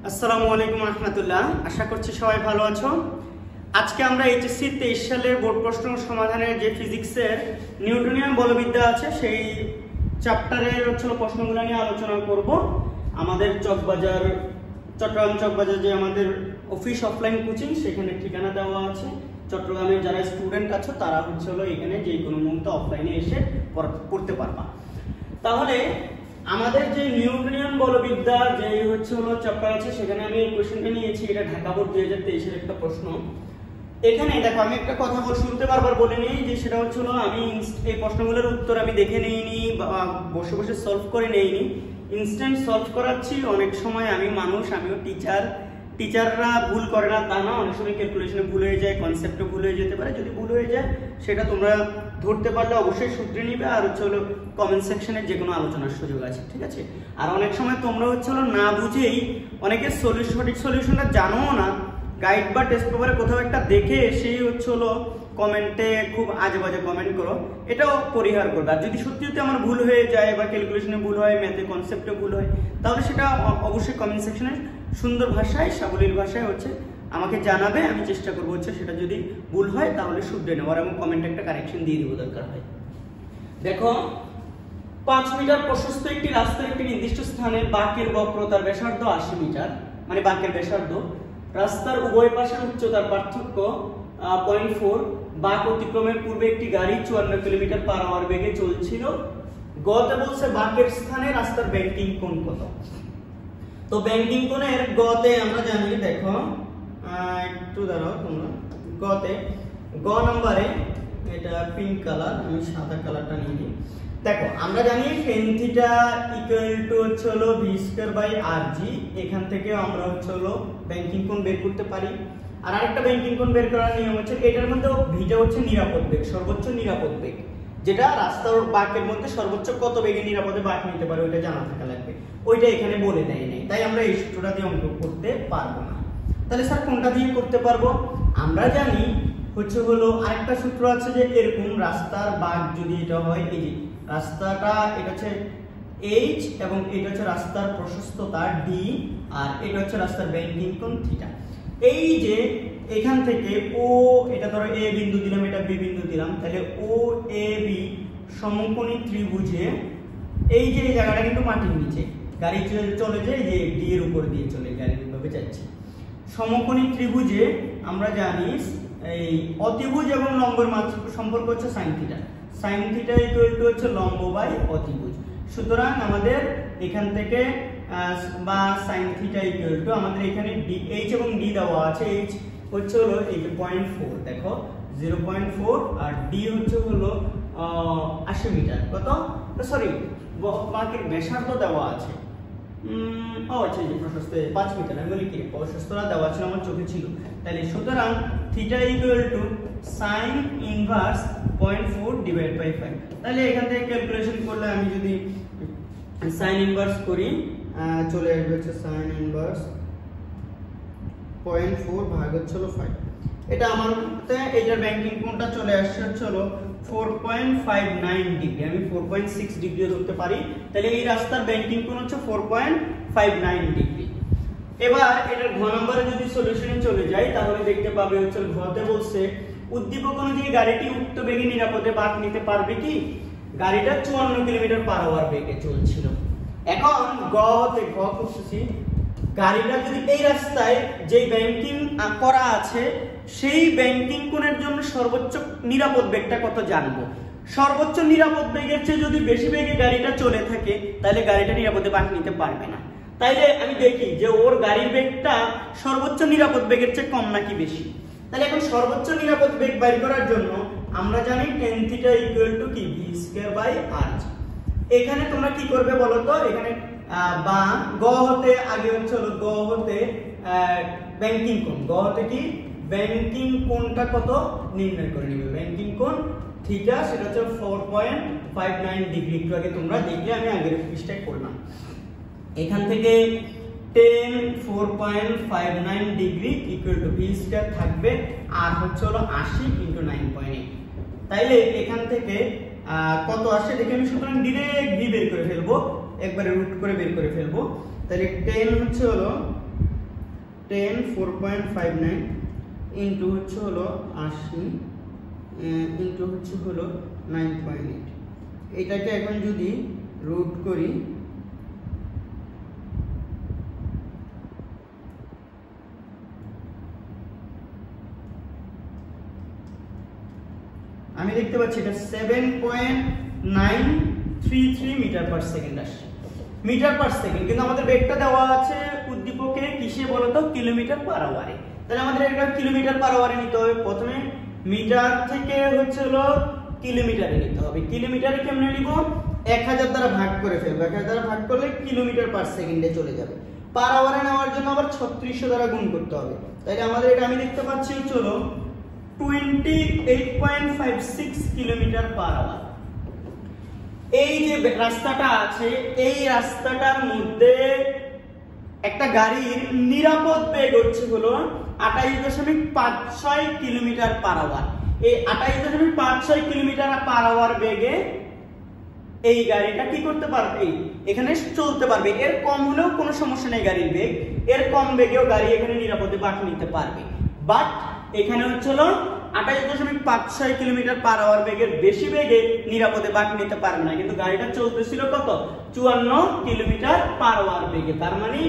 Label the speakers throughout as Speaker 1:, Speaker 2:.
Speaker 1: আসসালামু আলাইকুম রহমতুল্লাহ। আশা করছি সবাই ভালো আছো। আজকে আমরা এইচএসসি 23 সালের বোর্ড প্রশ্ন সমাধানের যে ফিজিক্সের নিউটনিয়ান বলবিদ্যা আছে সেই চ্যাপ্টারের প্রশ্নগুলো নিয়ে আলোচনা করব। আমাদের চট্টগ্রাম চকবাজার যে আমাদের অফিস অফলাইন কোচিং, সেখানে ঠিকানা দেওয়া আছে। চট্টগ্রামের যারা স্টুডেন্ট আছে তারা এখানে যে কোনো মুহূর্তে অফলাইনে এসে পড়তে পারবা। তাহলে আমাদের যে নিউটনিয়ান বলবিদ্যা যে চ্যাপ্টার আছে, সেখানে আমি এই কোশ্চেনটা নিয়েছি। এটা ঢাকা বোর্ড 2023 এর একটা প্রশ্ন। এখানে দেখো, আমি একটা কথা শুনতে বারবার বলে নিই যে সেটা আমি এই প্রশ্নগুলোর উত্তর আমি দেখে নেইনি বা বসে বসে সলভ করে নেইনি, ইনস্ট্যান্ট সলভ করাচ্ছি। অনেক সময় আমিও টিচাররা ভুল করে না তা না, অনেক সময় ক্যালকুলেশনে ভুল হয়ে যায়, কনসেপ্টে ভুল হয়ে যেতে পারে। যদি ভুল হয়ে যায় সেটা তোমরা ধরতে পারলে অবশ্যই শুধরে নিবে, আর কমেন্ট সেকশনে যে কোনো আলোচনার সুযোগ আছে, ঠিক আছে। আর অনেক সময় তোমরা না বুঝেই অনেকে সঠিক সলিউশনটা জানো না, গাইড বা টেস্ট পেপারে কোথাও একটা দেখে এসেই কমেন্টে খুব আজে বাজে কমেন্ট করো। এটাও পরিহার করবে। আর যদি সত্যি আমার ভুল হয়ে যায় বা ক্যালকুলেশনে ভুল হয়, ম্যাথে কনসেপ্টে ভুল হয়, তাহলে সেটা অবশ্যই কমেন্ট সেকশনে সুন্দর ভাষায়, সাবলীল ভাষায় আমাকে জানাবে। আমি চেষ্টা করবো সেটা যদি ভুল হয় তাহলে শুধরে নেওয়ার এবং কমেন্টে একটা কারেকশন দিয়ে দিব দরকার হয়। দেখো, 5 মিটার প্রশস্ত একটি রাস্তার একটি নির্দিষ্ট স্থানে বাঁকের বক্রতার ব্যাসার্ধ 80 মিটার, মানে বাঁকের ব্যাসার্ধ। রাস্তার উভয় পাশের উচ্চতার পার্থক্য 0.4। বাঁক অতিক্রমের পূর্বে একটি গাড়ি 54 কিলোমিটার পার আওয়ার বেগে চলছিল। গতে বলছে বাঁকের স্থানে রাস্তার ব্যাংকিং কোণ কত। তো ব্যাংকিং কোণের গতে আমরা জানি, দেখো একটু দাঁড়াও তোমরা, গ নম্বরে এটা পিঙ্ক কালার, আমি সাদা কালারটা নিয়ে নিই। দেখো, আমরা জানি tan θ = v²/rg। এখান থেকে আমরা ব্যাংকিং কোণ বের করতে পারি। আর আরেকটা ব্যাংকিং কোণ বের করার নিয়ম এটার মধ্যে ভিটা নিরাপদ বেগ, সর্বোচ্চ নিরাপদ বেগ, যেটা রাস্তার বাঁকের মধ্যে সর্বোচ্চ কত বেগে নিরাপদে বাঁক নিতে পারে ওইটা জানা থাকা লাগবে। ওইটা এখানে বলে দেয় নাই, তাই আমরা এই সূত্রটা দিয়ে অঙ্ক করতে পারবো না। তাহলে স্যার কোনটা দিয়ে করতে পারবো? আমরা জানি আরেকটা সূত্র আছে যে এরকম রাস্তার বাঁক যদি এটা হয়, এই যে রাস্তাটা এটা h এবং এটা রাস্তার প্রশস্ততা d, আর এটা রাস্তার ব্যাংকিং কোণ θ। এই যে এখান থেকে ও, এটা ধরো a বিন্দু দিলাম, এটা b বিন্দু দিলাম, তাহলে ও এ বি সমকোণী ত্রিভুজে এই যে এই জায়গাটা কিন্তু মাটির নিচে, গাড়ি চলে যায় যে d এর উপর দিয়ে চলে, গাড়ি এইভাবে যাচ্ছে। সমকোণী ত্রিভুজে আমরা জানি এই অতিভুজ এবং লম্বের সম্পর্ক sin θ। sin θ লম্ব বাই অতিভুজ। সুতরাং আমাদের এখান থেকে বা sin θ আমাদের এখানে h এবং d দেওয়া আছে। h এই যে 0.4, দেখো 0.4, আর d হলো 80 মিটার। কত? সরি, বাঁকের ব্যাসার্ধ দেওয়া আছে। আচ্ছা, এই যে প্রশস্ত 5 মিটার, আমি বলি কি প্রশস্তটা দেওয়া ছিল, আমার চোখে ছিল। তাহলে সুতরাং θ sin ইনভার্স 0.4/5। তাহলে এখান থেকে ক্যালকুলেশন করলে আমি যদি sin ইনভার্স করি, চলে আসবে sin ইনভার্স 0.4 ভাগ 5। এটা আমার মতে এটার ব্যাংকিং কোণটা চলে আসছে 4.59 ডিগ্রি। আমি 4.6 ডিগ্রি ধরতে পারি। তাহলে এই রাস্তার ব্যাংকিং কোণ 4.59 ডিগ্রি। এবার এটার ঘ নম্বরে যদি সলিউশনে চলে যাই, তাহলে দেখতে পাবে ঘতে বলছে উদ্দীপক অনুযায়ী গাড়িটি উক্ত বেগে নিরাপদে বাঁক নিতে পারবে কি? গাড়িটা 54 কিলোমিটার পার আওয়ার বেগে চলছিল। এখন ঘ করতেছি, গাড়িটা যদি এই রাস্তায় যে ব্যাংকিং করা আছে সেই ব্যাংকিং কোণের জন্য সর্বোচ্চ নিরাপদ বেগটা কত জানবো। সর্বোচ্চ নিরাপদ বেগের চেয়ে যদি বেশি বেগে গাড়িটা চলে থাকে, তাহলে গাড়িটা নিরাপদে বাঁক নিতে পারবে না। তাইলে আমি দেখি যে ওর গাড়ির বেগটা সর্বোচ্চ নিরাপদ বেগের চেয়ে কম নাকি বেশি। তাহলে এখন সর্বোচ্চ নিরাপদ বেগ বের করার জন্য আমরা জানি tan θ = কি v²/rg। এখানে তোমরা কি করবে বলো তো? এখানে বা গ হতে আগে গ হতে ব্যাংকিং কোণ, গ হতে কি ব্যাংকিং কোণটা কত নির্ণয় করে নিবে। ব্যাংকিং কোণ θ, সেটা 4.59 ডিগ্রি। একটু আগে তোমরা দেখলে, আমি আগের পৃষ্ঠায় করলাম। এখান থেকে tan 4.59 ডিগ্রি = v² থাকবে, আর 80 × 9.8। তাইলে এখান থেকে কত আসে দেখে আমি সুতরাং ডিরেক্ট v বের করে ফেলবো, একবারে রুট করে বের করে ফেলবো। তাহলে 10 হলো 10 4.59 ইন্টু হচ্ছে হলো 80 ইন্টু হচ্ছে হলো 9.8। এটাকে এখন যদি রুট করি আমি দেখতে পাচ্ছি এটা 7.933 মিটার পার সেকেন্ড আসছে, মিটার পার সেকেন্ড। কিন্তু আমাদের বেগটা দেওয়া আছে উদ্দীপকে কিসে বলতো, কিলোমিটার পার আওয়ারে। তাহলে আমাদের এটা কিলোমিটার পার আওয়ারে নিতে হবে। প্রথমে মিটার থেকে হচ্ছে হলো কিলোমিটারে নিতে হবে। কিলোমিটারে কেমনে নিব, 1000 দ্বারা ভাগ করে ফেলবো। 1000 দ্বারা ভাগ করলে কিলোমিটার পার সেকেন্ডে চলে যাবে। পার আওয়ারে নেওয়ার জন্য আবার 3600 দ্বারা গুণ করতে হবে। তাহলে আমাদের এটা আমি দেখতে পাচ্ছি হচ্ছে হলো 28.56 কিলোমিটার পার আওয়ার। এই যে রাস্তাটা আছে, এই রাস্তাটার মধ্যে একটা গাড়ির নিরাপদ বেগ হচ্ছে হলো 28.56 কিলোমিটার পার আওয়ার। এই 28.56 কিলোমিটার পার আওয়ার বেগে এই গাড়িটা কি করতে পারবে, এখানে চলতে পারবে। এর কম হলেও কোনো সমস্যা নেই গাড়ির বেগ, এর কম বেগেও গাড়ি এখানে নিরাপদে বাঁক নিতে পারবে। বাট এখানে হচ্ছে হলো 28.56 কিলোমিটার পার আওয়ার বেগের বেশি বেগে নিরাপদে বাঁক নিতে পারবে না। কিন্তু গাড়িটা চলতেছিল কত, 54 কিলোমিটার পার আওয়ার বেগে। তার মানে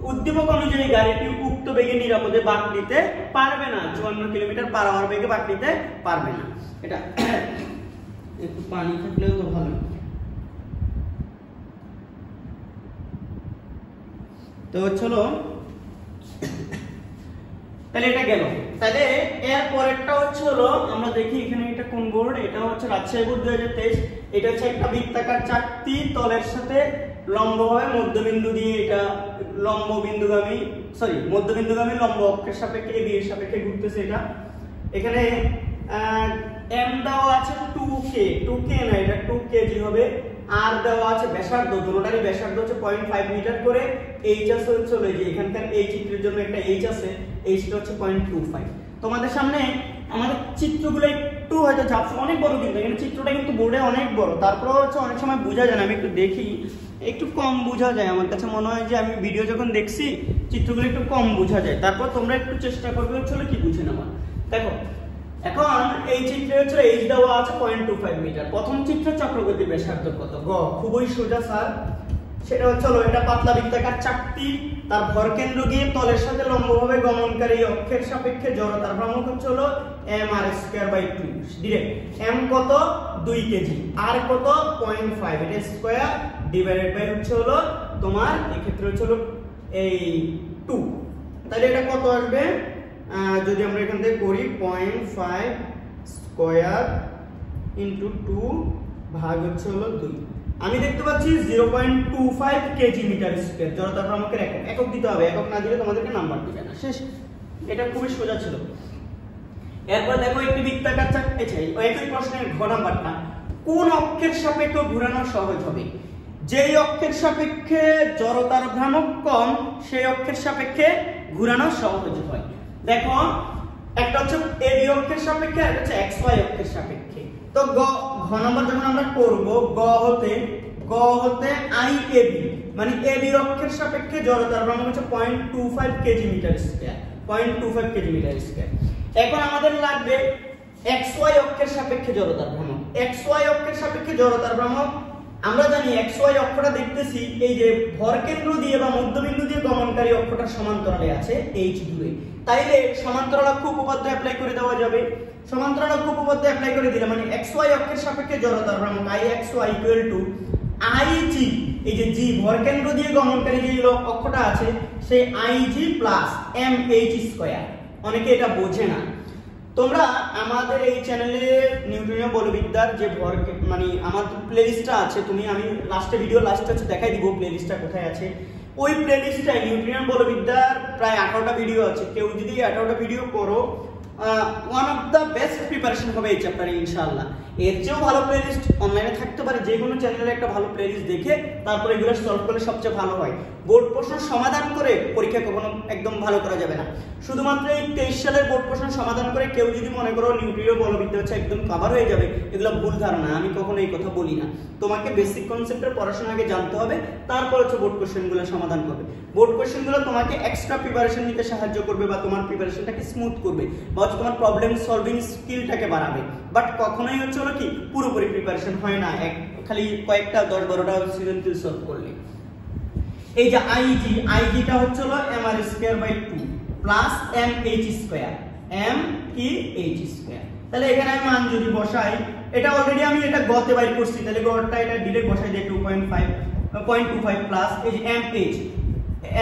Speaker 1: উদ্দীপক অনুযায়ী গাড়িটি উক্ত বেগে নিরাপদে বাঁক নিতে পারবে না, 54 কিলোমিটার পার আওয়ার বেগে বাঁক নিতে পারবে না। এটা একটু পানি থাকলেও তো ভালো। তো চলো, তাহলে এটা গেল। তাহলে এর পরেরটা হচ্ছে হলো আমরা দেখি এখানে এটা কোন বোর্ড, এটা হচ্ছে রাজশাহী বোর্ড 2023। এটা হচ্ছে একটা বৃত্তাকার চাকতি, তলের সাথে লম্বভাবে মধ্যবিন্দু দিয়ে এটা মধ্যবিন্দুগামী লম্ব অক্ষের সাপেক্ষে এবি এর সাপেক্ষে ঘুরতেছে। এটা এখানে m দেওয়া আছে 2k না, এটা 2 কেজি হবে। আর দেওয়া আছে ব্যাসার্ধ, দুটোটারই ব্যাসার্ধ হচ্ছে 0.5 মিটার করে। h আছে হচ্ছে যে এখানকার এই চিত্রের জন্য একটা h আছে, hটা হচ্ছে 0.25। তোমাদের সামনে আমাদের চিত্রগুলো একটু হয়তো ঝাপসা, অনেক বড় কিন্তু এখানে চিত্রটা কিন্তু বোর্ডে অনেক বড়, তারপরে হচ্ছে অনেক সময় বোঝা যায় না। আমি একটু দেখি, একটু কম বোঝা যায়। আমার কাছে মনে হয় যে আমি ভিডিও যখন দেখছি চিত্রগুলো একটু কম বোঝা যায়। তারপর তোমরা একটু চেষ্টা করবে হচ্ছে কি বুঝে নেওয়া। দেখো এখন এই চিত্রে হচ্ছে h দেওয়া আছে 0.25 মিটার। প্রথম চিত্র চক্রগতির ব্যাসার্ধ কত, গ খুবই সোজা স্যার। সেটা হচ্ছে এটা পাতলা বৃত্তাকার চাকতি, তার ভরকেন্দ্র গিয়ে তলের সাথে লম্বভাবে গমনকারী অক্ষের সাপেক্ষে জড়তার ভ্রামক হচ্ছে mr²/2 ডিরেক্ট। m কত 2 কেজি, r কত 0.5, এটা স্কয়ার ডিভাইডেড বাই হচ্ছে তোমার এই ক্ষেত্রে হচ্ছে এই 2। তাহলে এটা কত আসবে, যদি আমরা এখান থেকে করি 0.5 স্কয়ার ইনটু 2 ভাগ হচ্ছে 2। আমি দেখতে পাচ্ছি 0.25 কেজি মিটার স্কয়ার। জড়তার ভ্রামকের একক দিতে হবে, একক না দিলে তোমাদেরকে নাম্বার দিবে না। শেষ। এটা খুবই সোজা ছিল। এরপর দেখো একটি বৃত্তাকার চাকতি, একই প্রশ্নের ঘ নাম্বারটা, কোন অক্ষের সাপেক্ষে ঘোরানো সহজ হবে? যেই অক্ষের সাপেক্ষে জড়তার ভ্রামক কম সেই অক্ষের সাপেক্ষে ঘোরানো সহজ হয়। দেখো একটা হচ্ছে এবি অক্ষের সাপেক্ষে আর হচ্ছে xy অক্ষের সাপেক্ষে। তো ঘ নাম্বার যখন আমরা করব, গ হতে iab মানে এবি অক্ষের সাপেক্ষে জড়তার ভ্রামক হচ্ছে 0.25 kg metre square, 0.25 kg metre square. এখন আমাদের লাগবে xy অক্ষের সাপেক্ষে জড়তার ভ্রামক। xy অক্ষের সাপেক্ষে জড়তার ভ্রামক আমরা জানি xy অক্ষটা দেখতেছি এই যে ভরকেন্দ্র দিয়ে বা মধ্যবিন্দু দিয়ে গমনকারী অক্ষটা সমান্তরালে আছে h দূরে। তাইলে সমান্তরালক্ষ উপপাদ্য অ্যাপ্লাই করে দেওয়া যাবে। সমান্তরালক্ষ উপপাদ্য অ্যাপ্লাই করে দিলে মানে xy অক্ষের সাপেক্ষে জড়তার ভ্রামক Ixy Ig, এই যে g ভরকেন্দ্র দিয়ে গমনকারী যে অক্ষটা আছে সেই Ig প্লাস mh²। অনেকে এটা বোঝে না। তোমরা আমাদের এই চ্যানেলে নিউটনীয় বলবিদ্যার যে মানে আমার প্লেলিস্টটা আছে, আমি লাস্টে ভিডিও লাস্টে হচ্ছে দেখাই দিব প্লেলিস্টটা কোথায় আছে। ওই প্লেলিস্টে নিউটনীয় বলবিদ্যার প্রায় 18টা ভিডিও আছে। কেউ যদি 18টা ভিডিও করো one of the best preparation হবে এই চ্যাপ্টারে ইনশাআল্লাহ। এর চেয়েও ভালো প্লেলিস্ট অনলাইনে থাকতে পারে, যে কোনো চ্যানেলে একটা ভালো প্লেলিস্ট দেখে তারপরে এগুলো সলভ করলে সবচেয়ে ভালো হয়। বোর্ড প্রশ্ন সমাধান করে পরীক্ষা কখনো একদম ভালো করা যাবে না। শুধুমাত্র এই 23 সালের বোর্ড প্রশ্ন সমাধান করে কেউ যদি মনে করো নিউট্রিয় বলবিদ্যা হচ্ছে একদম কভার হয়ে যাবে, এগুলো ভুল ধারণা। আমি কখনো এই কথা বলি না। তোমাকে বেসিক কনসেপ্টের পড়াশোনা আগে জানতে হবে, তারপর হচ্ছে বোর্ড কোশ্চেনগুলো সমাধান করবে। বোর্ড কোশ্চেনগুলো তোমাকে এক্সট্রা প্রিপারেশন নিতে সাহায্য করবে বা তোমার প্রিপারেশনটাকে স্মুথ করবে বা তোমার প্রবলেম সলভিং স্কিলটাকে বাড়াবে। বাট কখনোই হচ্ছে হলো কি পুরোপুরি প্রিপারেশন হয় না খালি কয়েকটা 10-12টা সৃজনশীল সলভ করলে। এই যে আইজিটা হচ্ছে হলো mr²/2 প্লাস mh², m কি h²। তাহলে এখানে আমি মান যদি বসাই, এটা অলরেডি আমি এটা গতে বাইর করছি, তাহলে গড়টা এটা ডিরেক্ট বসাই দেই 0.25 প্লাস এই যে mh,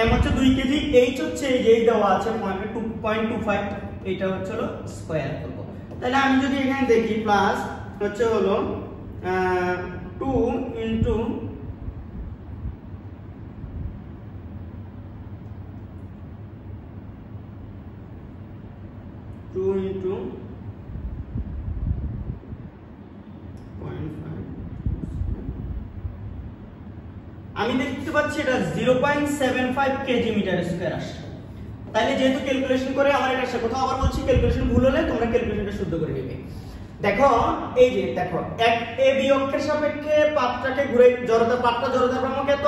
Speaker 1: m হচ্ছে 2 কেজি, h হচ্ছে এই যে দেওয়া আছে 2.25, এটা হচ্ছে হলো স্কয়ার করব। তাহলে আমি যদি এখানে দেখি প্লাস হচ্ছে হলো 2 ইনটু 0.5, আমি দেখতে পাচ্ছি এটা 0.75 কেজি মিটার স্কয়ার আসছে। তাহলে যেহেতু ক্যালকুলেশন করে আমার এটা আসছে, কোথাও আবার বলছি ক্যালকুলেশন ভুল হলে তোমরা ক্যালকুলেশনটা শুদ্ধ করে নেবে। দেখো এই যে দেখো এক এ বি অক্ষের সাপেক্ষে পাত্রটাকে ঘুরে পাত্র জড়তার ভ্রামক এত,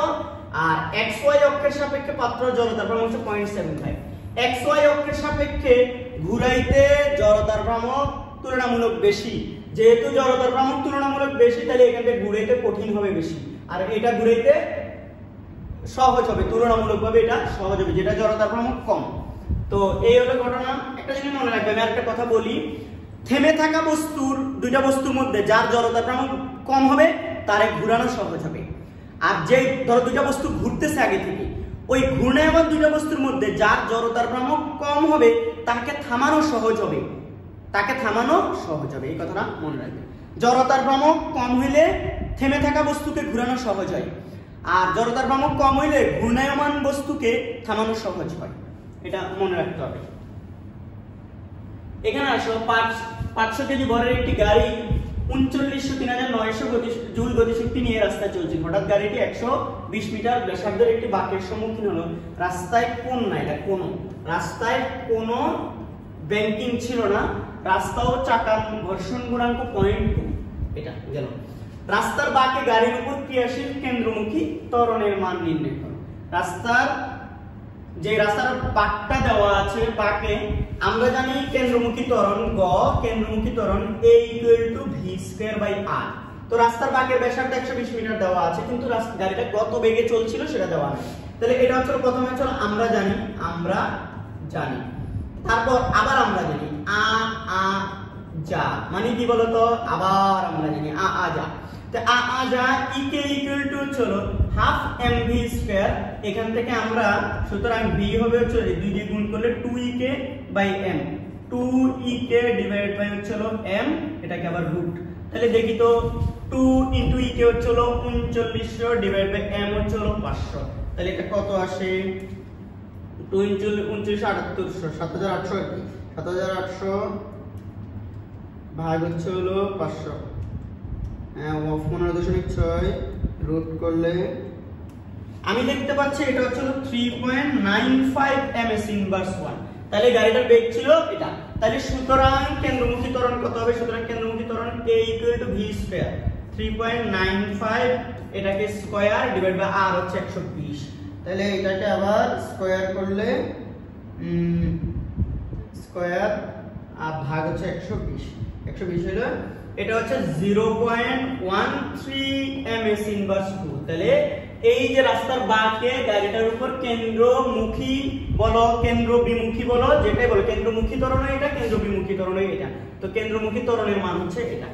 Speaker 1: আর এক্স ওয়াই অক্ষের সাপেক্ষে পাত্র জড়তার ভ্রামক হচ্ছে 0.75। এক্স ওয়াই অক্ষের সাপেক্ষে ঘুরাইতে জড়তার ভ্রামক তুলনামূলক বেশি, যেহেতু জড়তার ভ্রামক তুলনামূলক বেশি তাহলে এখান থেকে ঘুরাইতে কঠিন হবে বেশি, আর এটা ঘুরাইতে সহজ হবে, তুলনামূলকভাবে এটা সহজ হবে যেটা জড়তার ভ্রামক কম। তো এই হলো ঘটনা। একটা জিনিস মনে রাখবে, আমি আরেকটা কথা বলি, থেমে থাকা বস্তুর দুইটা বস্তুর মধ্যে যার জড়তার ভ্রামক কম হবে তারে ঘুরানো সহজ হবে, আর যে ধরো দুইটা বস্তু ঘুরতেছে আগে থেকে, ওই ঘূর্ণায়মান দুইটা বস্তুর মধ্যে যার জড়তার ভ্রামক কম হবে তাকে থামানো সহজ হবে, এই কথাটা মনে রাখবে। জড়তার ভ্রামক কম হইলে থেমে থাকা বস্তুকে ঘুরানো সহজ হয়, আর জড়তার ভ্রামক কম হইলে ঘূর্ণায়মান বস্তুকে থামানো সহজ হয়, এটা মনে রাখতে হবে। এখানে আসো 500 কেজি ভরের একটি গাড়ি 39,900 জুল গতিশক্তি নিয়ে রাস্তায় চলছে। হঠাৎ গাড়িটি 120 মিটার ব্যাসার্ধের একটি বাঁকের সম্মুখীন হলো। রাস্তায় কোনো ব্যাংকিং ছিল না, রাস্তা ও চাকার ঘর্ষণ গুণাঙ্ক 0.2, এটা গেল। রাস্তার বাঁকে গাড়ির উপর ক্রিয়াশীল কেন্দ্রমুখী ত্বরণের মান নির্ণয় করো। রাস্তার বাঁকটা দেওয়া আছে, বাঁকে আমরা জানি কেন্দ্রমুখী ত্বরণ A = v²/r। তো রাস্তার বাঁকের ব্যাসার্ধ 120 মিটার দেওয়া আছে, কিন্তু গাড়িটা কত বেগে চলছিল সেটা দেওয়া নেই। তাহলে এটা হচ্ছে প্রথমে হচ্ছে আমরা জানি, তারপর আবার আমরা জানি যা, মানে কি বলতো, আবার আমরা জানি যা। তো যা = হাফ mv²। এখান থেকে আমরা সুতরাং v হবে হচ্ছে 2 দিয়ে গুণ করলে 2ek/m, 2ek হচ্ছে m, এটাকে আবার রুট। তাহলে দেখি তো 2 * ek হচ্ছে 3900/m হচ্ছে 500। তাহলে এটা কত আসে? 2 * 29 7800, 7800 আর কি, 7800 ভাগ হচ্ছে 500, 15.6 রুট করলে আমি দেখতে পাচ্ছি এটা হচ্ছে 3.95 ms ইনভার্স 1। তাহলে গাড়িটার বেগ ছিল এটা। তাহলে সুতরাং কেন্দ্রমুখী ত্বরণ কত হবে? সুতরাং কেন্দ্রমুখী ত্বরণ A = v², 3.95 এটাকে স্কয়ার ডিভাইড বাই r হচ্ছে 120। তাহলে এটাকে আবার স্কয়ার করলে স্কয়ার আর ভাগ হচ্ছে 120 হলো, এটা হচ্ছে 0.13 ms ইনভার্স 2। তাহলে এই যে রাস্তার বাঁকে গাড়িটার উপর কেন্দ্রমুখী বলো কেন্দ্র বিমুখী বলো যেটাই বলো, কেন্দ্রমুখী ত্বরণ এটা, কেন্দ্র বিমুখী ত্বরণ এটা, তো কেন্দ্রমুখী ত্বরণের মান হচ্ছে এটা।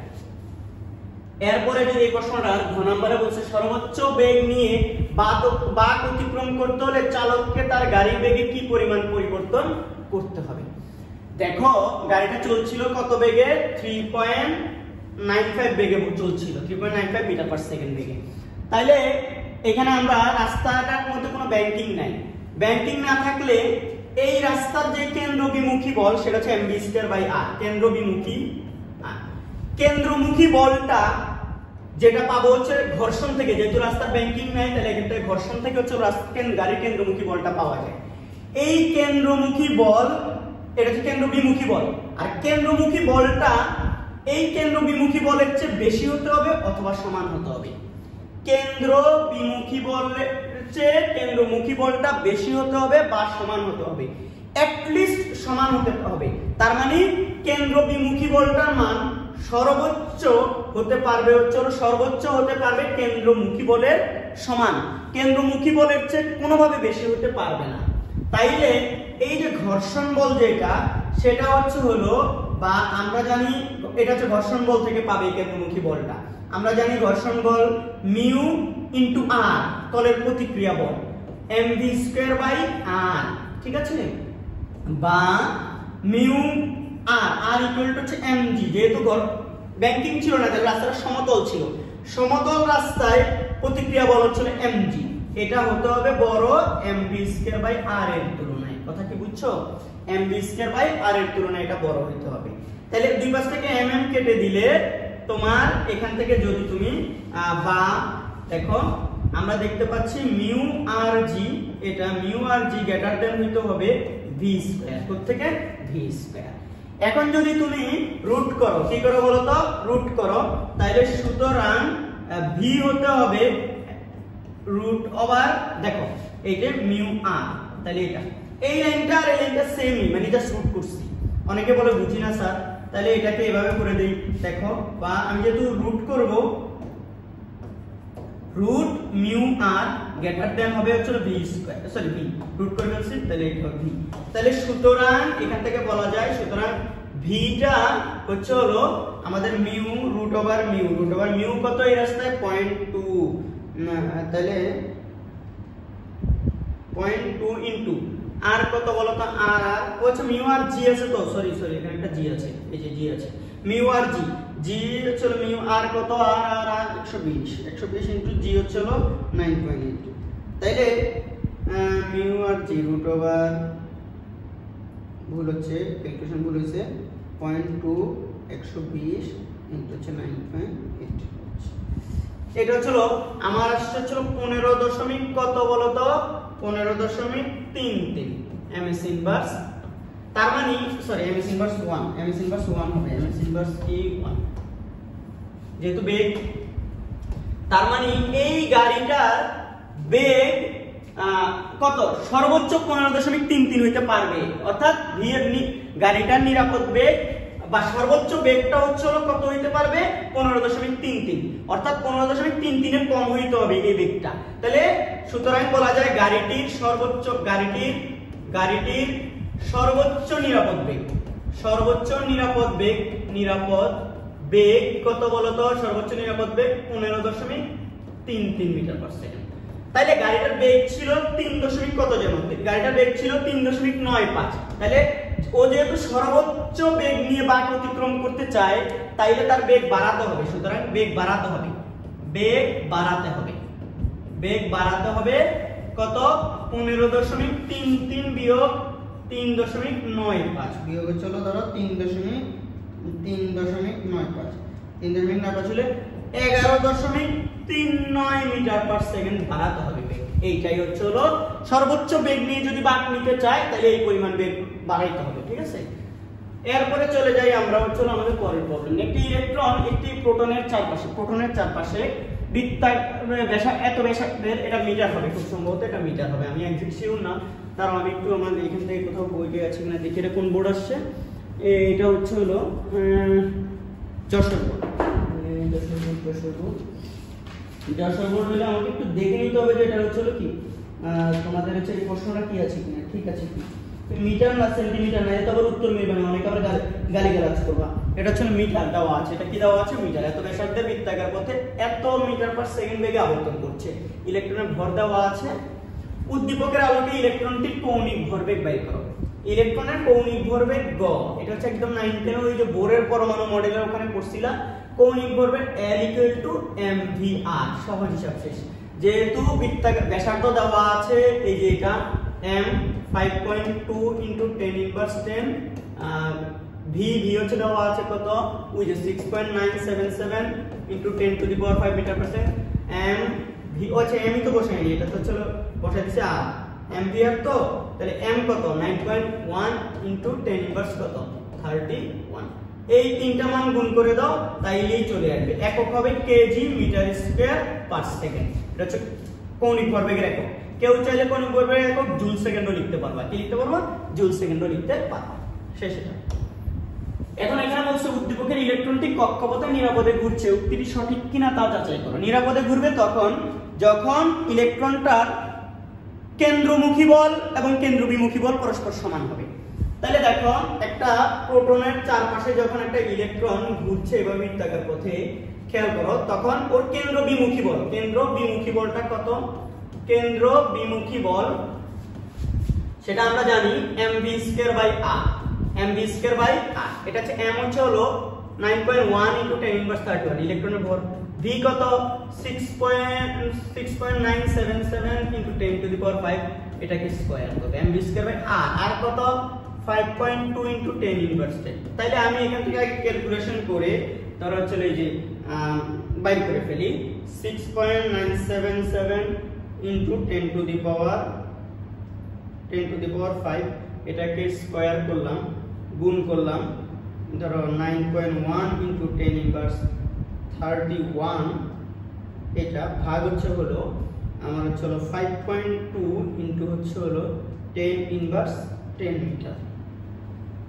Speaker 1: এরপরে যদি এই প্রশ্নটা ঘ নম্বরে বলছে সর্বোচ্চ বেগ নিয়ে বাঁক অতিক্রম করতে হলে চালককে তার গাড়ির বেগে কি পরিমাণ পরিবর্তন করতে হবে। দেখো গাড়িটা চলছিল কত বেগে? 3.95 বেগে চলছিল, 3.95 মিটার পার সেকেন্ড বেগে। তাহলে এখানে আমরা রাস্তাটার মধ্যে কোনো ব্যাংকিং নাই, ব্যাংকিং না থাকলে এই রাস্তার যে কেন্দ্রবিমুখী বল সেটা হচ্ছে mv স্কয়ার বাই r, কেন্দ্রবিমুখী। কেন্দ্রমুখী বলটা যেটা পাবো হচ্ছে ঘর্ষণ থেকে, যেহেতু রাস্তার ব্যাংকিং নাই তাহলে এখান থেকে ঘর্ষণ থেকে হচ্ছে গাড়ির কেন্দ্রমুখী বলটা পাওয়া যায়। এই কেন্দ্রমুখী বল এটা হচ্ছে কেন্দ্রবিমুখী বল, আর কেন্দ্রমুখী বলটা এই কেন্দ্রবিমুখী বলের চেয়ে বেশি হতে হবে অথবা সমান হতে হবে। কেন্দ্রবিমুখী বলের চেয়ে কেন্দ্রমুখী বলটা বেশি হতে হবে বা সমান হতে হবে, অ্যাটলিস্ট সমান হতে হবে। তার মানে কেন্দ্রবিমুখী বলটার মান সর্বোচ্চ হতে পারবে কেন্দ্রমুখী বলের সমান, কেন্দ্রমুখী বলের চেয়ে কোনোভাবে বেশি হতে পারবে না। তাইলে এই যে ঘর্ষণ বল যেটা সেটা হচ্ছে হলো, বা আমরা জানি এটা হচ্ছে ঘর্ষণ বল থেকে পাবে কেন্দ্রমুখী বলটা। আমরা জানি ঘর্ষণ বল মিউ ইনটু আর, তলের প্রতিক্রিয়া বল mv স্কয়ার বাই r, ঠিক আছে, বা মিউ আর আর ইকুয়াল টু হচ্ছে mg। যেহেতু ব্যাংকিং ছিল না তাহলে রাস্তাটা সমতল ছিল, সমতল রাস্তায় প্রতিক্রিয়া বল হচ্ছে mg, এটা হতে হবে বড় mv স্কয়ার বাই r এর তুলনায়। কথা কি বুঝছো? mv স্কয়ার বাই r এর তুলনায় এটা বড় হতে হবে। তাহলে দুই পাশ থেকে mm কেটে দিলে তোমার এখান থেকে যদি তুমি বা দেখো আমরা দেখতে পাচ্ছি মিউ আর জি, এটা মিউ আর জি গ্রেটার দেন হইতে হবে ভি স্কয়ার, কোথা থেকে ভি স্কয়ার। এখন যদি তুমি রুট করো, কি করো বলো তো, রুট করো, তাহলে সুতরাং ভি হতে হবে রুট ওভার, দেখো এই যে মিউ আর, তাহলে এটা এই লাইনটা আর এই লাইনটা সেমই, মানে জাস্ট রুট করছি। অনেকে বলে বুঝি না স্যার, তাহলে এটাকে এভাবে করে দেই, দেখো, বা আমি যেহেতু রুট করব root mu r greater than হবে হচ্ছে v square, sorry v root করে ফেলছি, তাহলে এটা হবে ভি। তাহলে সুতরাং এখান থেকে বলা যায় সুতরাং ভিটা হচ্ছে হলো আমাদের মিউ রুট ওভার মিউ কত এই রাস্তায় 0.2, তাহলে 0.2 ইনটু আর কত বলো তো, আর আর হচ্ছে মিউ আর জি আছে, তো সরি এখানে একটা জি আছে, এই যে জি আছে, মিউ আর জি হচ্ছে মিউ আর কত, আর 120 ইনটু জি হচ্ছে 9.8। তাইলে মিউ আর জি রুট ওভার, ভুল হচ্ছে, ক্যালকুলেশন ভুল হয়েছে, 0.2 120 ইনটু হচ্ছে 9.8। এটা হচ্ছিল আমার আসছে হচ্ছিল 15 কত বলো তো, 15.33 এমএস ইনভার্স। তার মানে সরি এমএস ইনভার্স 1 হবে, এমএস ইনভার্স কি 1 যেহেতু বেগ। তার মানে এই গাড়িটার বেগ কত, সর্বোচ্চ 15.33 হইতে পারবে, অর্থাৎ ভি এর গাড়িটার নিরাপদ বেগ বা সর্বোচ্চ বেগটা হচ্ছে কত হইতে পারবে 15.33, অর্থাৎ 15.33 এর কম হইতে হবে এই বেগটা। তাহলে সুতরাং বলা যায় গাড়িটির সর্বোচ্চ নিরাপদ বেগ কত বলতো, সর্বোচ্চ নিরাপদ বেগ 15.33 মিটার পার সেকেন্ড। তাহলে গাড়িটার বেগ ছিল 3 কত, যেমন গাড়িটার বেগ ছিল 3.95, তাহলে ও যেহেতু সর্বোচ্চ বেগ নিয়ে বাঁক অতিক্রম করতে চায় তাইলে তার বেগ বাড়াতে হবে। সুতরাং বেগ বাড়াতে হবে কত, 15.33 বিয়োগ 3.95 বিয়োগ চলো ধরো 3.95 হলে 11.39 মিটার পার সেকেন্ড বাড়াতে হবে বেগ। এইটাই হচ্ছে হলো সর্বোচ্চ বেগ নিয়ে যদি বাঁক নিতে চায় তাহলে এই পরিমাণ বেগ বাড়াইতে হবে, ঠিক আছে। এরপরে চলে যাই আমরা হচ্ছে আমাদের পরের প্রবলেম। একটি ইলেকট্রন একটি প্রোটনের চারপাশে এত ব্যাসার্ধের, এটা মিটার হবে খুব সম্ভবত, এটা মিটার হবে, আমি একদম শিওর না, কারণ আমি একটু আমাদের এখান থেকে কোথাও বইতে আছে কিনা দেখি। এটা কোন বোর্ড আসছে, এটা হচ্ছে হলো যশোর বোর্ড হলে আমাকে একটু দেখে নিতে হবে যে এটা হচ্ছে কি তোমাদের হচ্ছে এই প্রশ্নটা কি আছে কিনা, ঠিক আছে কি মিটার না সেন্টিমিটার না, এটা আবার উত্তর মিলবে না, অনেকে আবার গালিগালাজ করবা। এটা হচ্ছে মিটার দেওয়া আছে, এটা কি দেওয়া আছে, মিটার। এত ব্যাসার্ধের বৃত্তাকার পথে এত মিটার পার সেকেন্ড বেগে আবর্তন করছে, ইলেকট্রনের ভর দেওয়া আছে। উদ্দীপকের আলোকে ইলেকট্রনটির কৌণিক ভরবেগ বের করো। ইলেকট্রনের কৌণিক ভরবেগ গ, এটা হচ্ছে একদম 9 ওই যে বোরের পরমাণু মডেলের ওখানে পড়ছিলা। কৌণিক ভরবেগ L = mvr, সহজ হিসাব শেষ। যেহেতু বৃত্তাকার ব্যাসার্ধ দেওয়া আছে, এই যে এটা m 5.2 into 10 inverse 10 v হচ্ছে দেওয়া আছে কত ওই যে 6.977 into 10 to the power 5 meter per second m v হচ্ছে m ই তো বসাই নি এটা তো চলো বসাই দিছি r অ্যাম্পিয়ার তো তাহলে m কত 9.1 into 10 inverse কত 31 এই তিনটা মান গুণ করে দাও তাইলেই চলে আসবে একক হবে kg metre square per second এটা হচ্ছে কৌণিক ভরবেগের একক কেউ চাইলে কৌণিক ভরবেগের একক জুল সেকেন্ডও লিখতে পারবা কি লিখতে পারবা জুল সেকেন্ডও লিখতে পারবা শেষ এটা এখন এখানে বলছে উদ্দীপকের ইলেকট্রনটি কক্ষপথে নিরাপদে ঘুরছে উক্তিটি সঠিক কিনা তা যাচাই করো নিরাপদে ঘুরবে তখন যখন ইলেকট্রনটার কেন্দ্রমুখী বল এবং কেন্দ্রবিমুখী বল পরস্পর সমান হবে তাহলে দেখো একটা প্রোটনের চারপাশে যখন একটা ইলেকট্রন ঘুরছে এভাবে বৃত্তাকার পথে খেয়াল করো তখন ওর কেন্দ্রবিমুখী বলটা কত কেন্দ্রবিমুখী বল সেটা আমরা জানি mv²/r এটা হচ্ছে m হচ্ছে হলো 9.1 into 10 inverse 31 ইলেকট্রনের ভর v কত 6.977 into 10 to the power 5 এটাকে স্কয়ার করবে mv²/r আর কত 5.2 into 10 inverse 10 তাইলে আমি এখান থেকে আগে ক্যালকুলেশন করে ধরো চলো এই যে বাইর করে ফেলি 6.977 into 10 to the power 5 এটাকে স্কয়ার করলাম গুণ করলাম ধরো 9.1 into 10 inverse 31 এটা ভাগ হচ্ছে হলো আমার হচ্ছে হলো 5.2 into হচ্ছে হলো 10 inverse 10 মিটার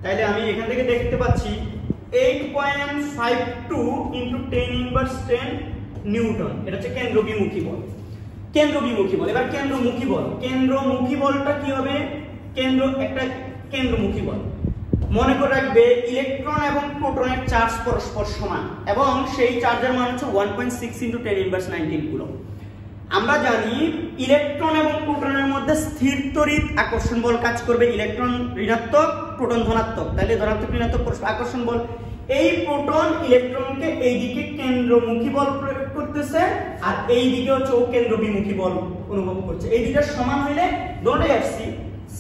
Speaker 1: তাইলে আমি এখান থেকে দেখতে পাচ্ছি 8.52 into 10 inverse 10 নিউটন এটা হচ্ছে কেন্দ্রবিমুখী বল এবার কেন্দ্রমুখী বলটা কি হবে একটা কেন্দ্রমুখী বল মনে করে রাখবে ইলেকট্রন এবং প্রোটনের চার্জ পরস্পর সমান এবং সেই চার্জের মান হচ্ছে 1.6 into 10 inverse 19 কুলম্ব আমরা জানি ইলেকট্রন এবং প্রোটনের মধ্যে স্থির তড়িৎ আকর্ষণ বল কাজ করবে ইলেকট্রন ঋণাত্মক প্রোটন ধনাত্মক তাহলে ধনাত্মক ঋণাত্মক আকর্ষণ বল এই প্রোটন ইলেকট্রনকে এইদিকে কেন্দ্রমুখী বল প্রয়োগ করতেছে আর এইদিকে হচ্ছে ও কেন্দ্রবিমুখী বল অনুভব করছে এই দুইটা সমান হইলে দোনোটাই আসছি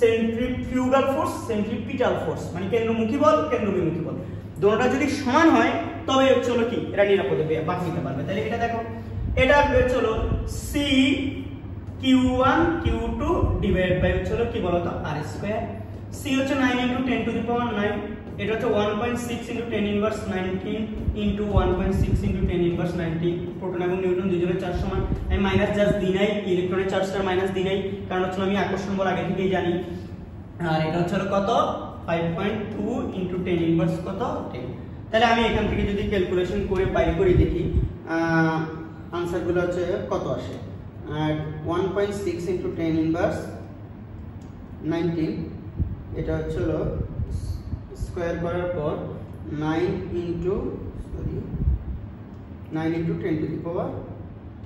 Speaker 1: সেন্ট্রিফিউগাল ফোর্স সেন্ট্রিপিটাল ফোর্স মানে কেন্দ্রমুখী বল কেন্দ্রবিমুখী বল দোনোটা যদি সমান হয় তবে হচ্ছে হলো কি এরা নিরাপদে বাঁক নিতে পারবে তাহলে এটা দেখো এটা আসবে হলো c q1 q2 divide by হচ্ছে হলো কি বলতো r স্কয়ার c হচ্ছে 9 into 10 to the power 9 এটা হচ্ছে 1.6 into 10 inverse 19 into 1.6 into 10 inverse 19 proton এবং নিউট্রন দুজনের চার্জ সমান আমি মাইনাস জাস্ট দিই নাই ইলেকট্রনের চার্জটা মাইনাস দিই নাই কারণ হচ্ছে আমি আকর্ষণ বল আগে থেকেই জানি আর এটা হচ্ছে কত 5.2 into 10 inverse কত 10 তাহলে আমি এখান থেকে যদি ক্যালকুলেশন করে বাই করে দেখি आंसर গুলো হচ্ছে কত আসে 1.6 into 10 inverse 19 এটা হচ্ছে হলো স্কয়ার করার পর 9 into 10 to the power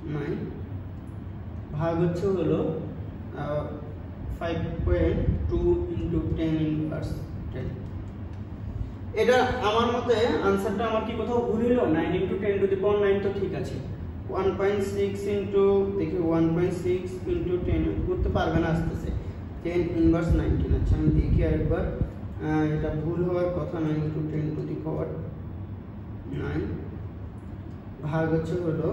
Speaker 1: 9 ভাগ হচ্ছে হলো 5.2 into 10 inverse 10 এটা আমার মতে आंसरটা আমার কি কোথাও ভুল হলো 9 into 10 to the power 9 তো ঠিক আছে 1.6 into দেখি 1.6 into 10 করতে পারবে না আসতেছে 10 inverse 19 আচ্ছা আমি দেখি আরেকবার এটা ভুল হওয়ার কথা 9 into 10 to the power 9 ভাগ হচ্ছে হলো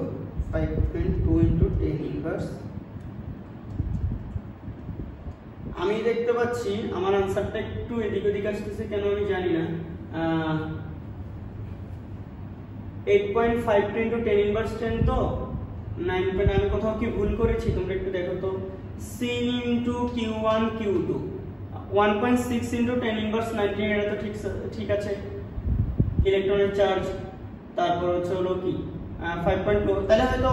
Speaker 1: 5.2 into 10 inverse আমি দেখতে পাচ্ছি আমার आंसरটা একটু এদিক ওদিক আসতেছে কেন আমি জানি না 8.5 into 10 inverse 10 তো 9 আমি কোথাও কি ভুল করেছি তোমরা একটু দেখো তো c into q1 q2 1.6 into 10 inverse 19 এটা তো ঠিক আছে ইলেকট্রনের চার্জ তারপর হচ্ছে হলো কি 5.2 তাহলে হয়তো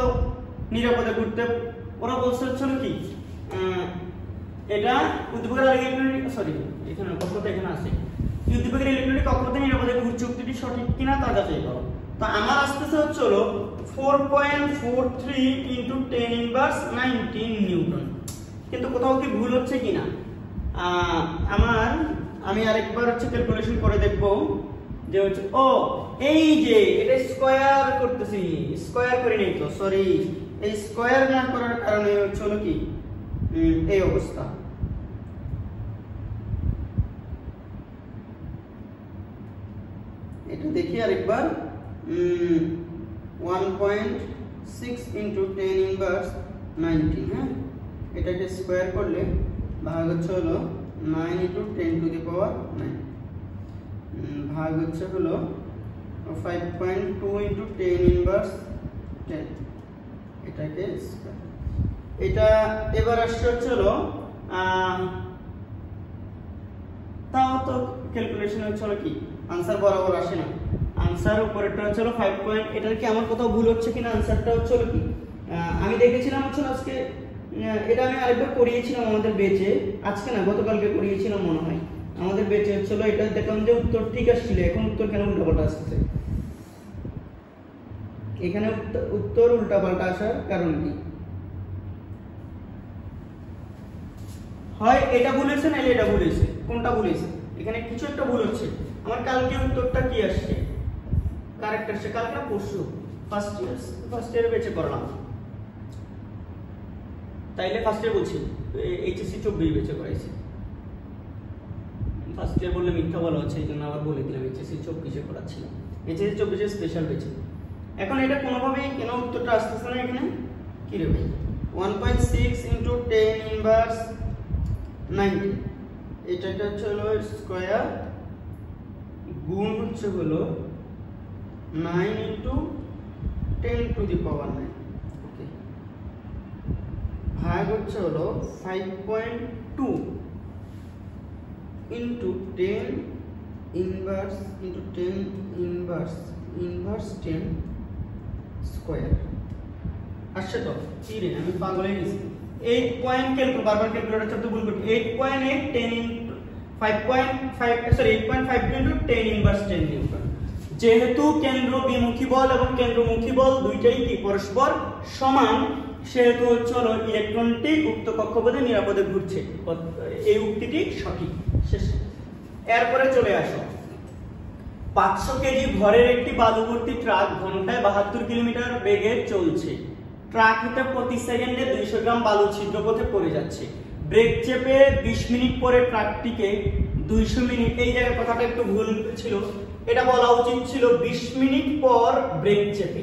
Speaker 1: নিরাপদে ঘুরতে ওরা বলছে হচ্ছে কি এটা উদ্দীপকের ইলেকট্রনিক সরি এখানে কক্ষপথে এখানে আছে উদ্দীপকের ইলেকট্রনিক কক্ষপথে নিরাপদে ঘুরছে উক্তিটি সঠিক কিনা তা যাচাই করো তো আমার আসতেছে হচ্ছে হলো 4.43 into 10 inverse 19 নিউটন কিন্তু কোথাও কি ভুল হচ্ছে কিনা আমি আরেকবার হচ্ছে ক্যালকুলেশন করে দেখব যে হচ্ছে ও এই যে এটা স্কয়ার করতেছি স্কয়ার করে নেই তো সরি এই স্কয়ার না করার কারণে হচ্ছে হলো কি এই অবস্থা আরেকবার 1.6 ইন্টু 10 ইনভার্স 19, হ্যাঁ, এটাকে স্কোয়ার করলে ভাগ হচ্ছে হলো 9 ইন্টু 10 টু দি পাওয়ার 9, ভাগ হচ্ছে হলো 5.2 ইন্টু 10 ইনভার্স 10, এটাকে স্কোয়ার। এটা এবার আসছে হচ্ছে হলো তাও তো ক্যালকুলেশন হচ্ছে হলো কি আনসার বরাবর আসে না, আনসার উপরেরটা হচ্ছে হলো 5 পয়েন্ট। এটার কি আমার কোথাও ভুল হচ্ছে কিনা, আনসারটা হচ্ছে হলো কি আমি দেখেছিলাম হচ্ছে আজকে, এটা আমি আরেকবার করিয়েছিলাম আমাদের বেচে, আজকে না গতকালকে করিয়েছিলাম মনে হয় আমাদের বেচে হচ্ছিল। এটা দেখলাম যে উত্তর ঠিক আসছিল, এখন উত্তর কেন উল্টাপাল্টা আসতেছে? এখানে উত্তর উল্টাপাল্টা আসার কারণ কি? হয় এটা ভুলেছে নাহলে এটা ভুলেছে, কোনটা ভুলেছে? এখানে কিছু একটা ভুল হচ্ছে। আমার কালকে উত্তরটা কি আসছে, কারেক্ট আসছে, কালকে পরশু ফার্স্ট ইয়ার বেচে করলাম, তাইলে ফার্স্ট ইয়ার বলছি এইচএসসি 24 বেচে করাইছি। ফার্স্ট ইয়ার বললে মিথ্যা বলা হচ্ছে, এই জন্য আবার বলে দিলাম এইচএসসি 24 করাচ্ছিলাম, এইচএসসি 24 স্পেশাল বেচে। এখন এটা কোনোভাবেই কেন উত্তরটা আসতেছে না এখানে? কি রে ভাই, 1.6 ইন্টু 10 ইনভার্স 90, এটাকে হচ্ছে হলো স্কোয়ার গুণ হচ্ছে হলো 9 ইন্টু 10 টু দি পাওয়ার 9, ওকে, ভাগ হচ্ছে হলো 5.2 into 10 inverse into 10 inverse 10 square আসছে। তো কি রে, আমি পাগল হয়ে গেছি। 8 পয়েন্ট ক্যালকুলেট, বারবার ক্যালকুলেটর চাপতে ভুল করি। 8.8 10 into 5.5 sorry 8.5 into 10 inverse 10 Newton. যেহেতু কেন্দ্র বিমুখী বল এবং কেন্দ্রমুখী বল দুইটাই কি পরস্পর সমান, সেহেতু হচ্ছে হলো ইলেকট্রনটি উক্ত কক্ষপথে নিরাপদে ঘুরছে, এই উক্তিটি সঠিক। শেষ। এরপরে চলে আসো, 500 কেজি ভরের একটি বালুভর্তি ট্রাক ঘন্টায় 72 কিলোমিটার বেগে চলছে। ট্রাক হতে প্রতি সেকেন্ডে 200 গ্রাম বালু ছিদ্রপথে পড়ে যাচ্ছে। ব্রেক চেপে 20 মিনিট পরে ট্রাকটিকে 200 মিনিট, এই জায়গার কথাটা একটু ভুল ছিল, এটা বলা উচিত ছিল 20 মিনিট পর ব্রেক চেপে,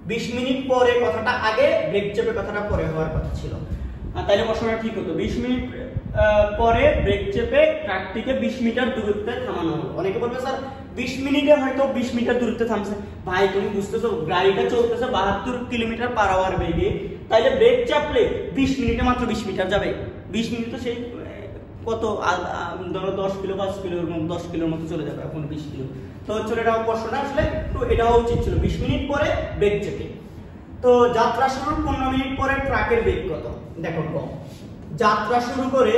Speaker 1: 20 মিনিট পরে কথাটা আগে, ব্রেক চেপে কথাটা পরে হওয়ার কথা ছিল, তাইলে প্রশ্নটা ঠিক হতো। 20 মিনিট পরে ব্রেক চেপে ট্রাকটিকে 20 মিটার দূরত্বে থামানো হলো। অনেকে বলবে স্যার 20 মিনিটে হয়তো 20 মিটার দূরত্বে থামছে। ভাই তুমি বুঝতেছো, গাড়িটা চলতেছে 72 কিলোমিটার পার আওয়ার বেগে, তাইলে ব্রেক চাপলে 20 মিনিটে মাত্র 20 মিটার যাবে। 20 মিনিট তো সেই কত, ধরো 10 কিলো 5 কিলোর মতো 10 কিলোর মতো চলে যাবে, এখন 20 কিলো। তো হচ্ছে এটা প্রশ্নটা আসলে একটু এটা হওয়া উচিত ছিল 20 মিনিট পরে ব্রেক চেপে। তো যাত্রা শুরুর 15 মিনিট পরে ট্রাকের বেগ কত? দেখো যাত্রা শুরু করে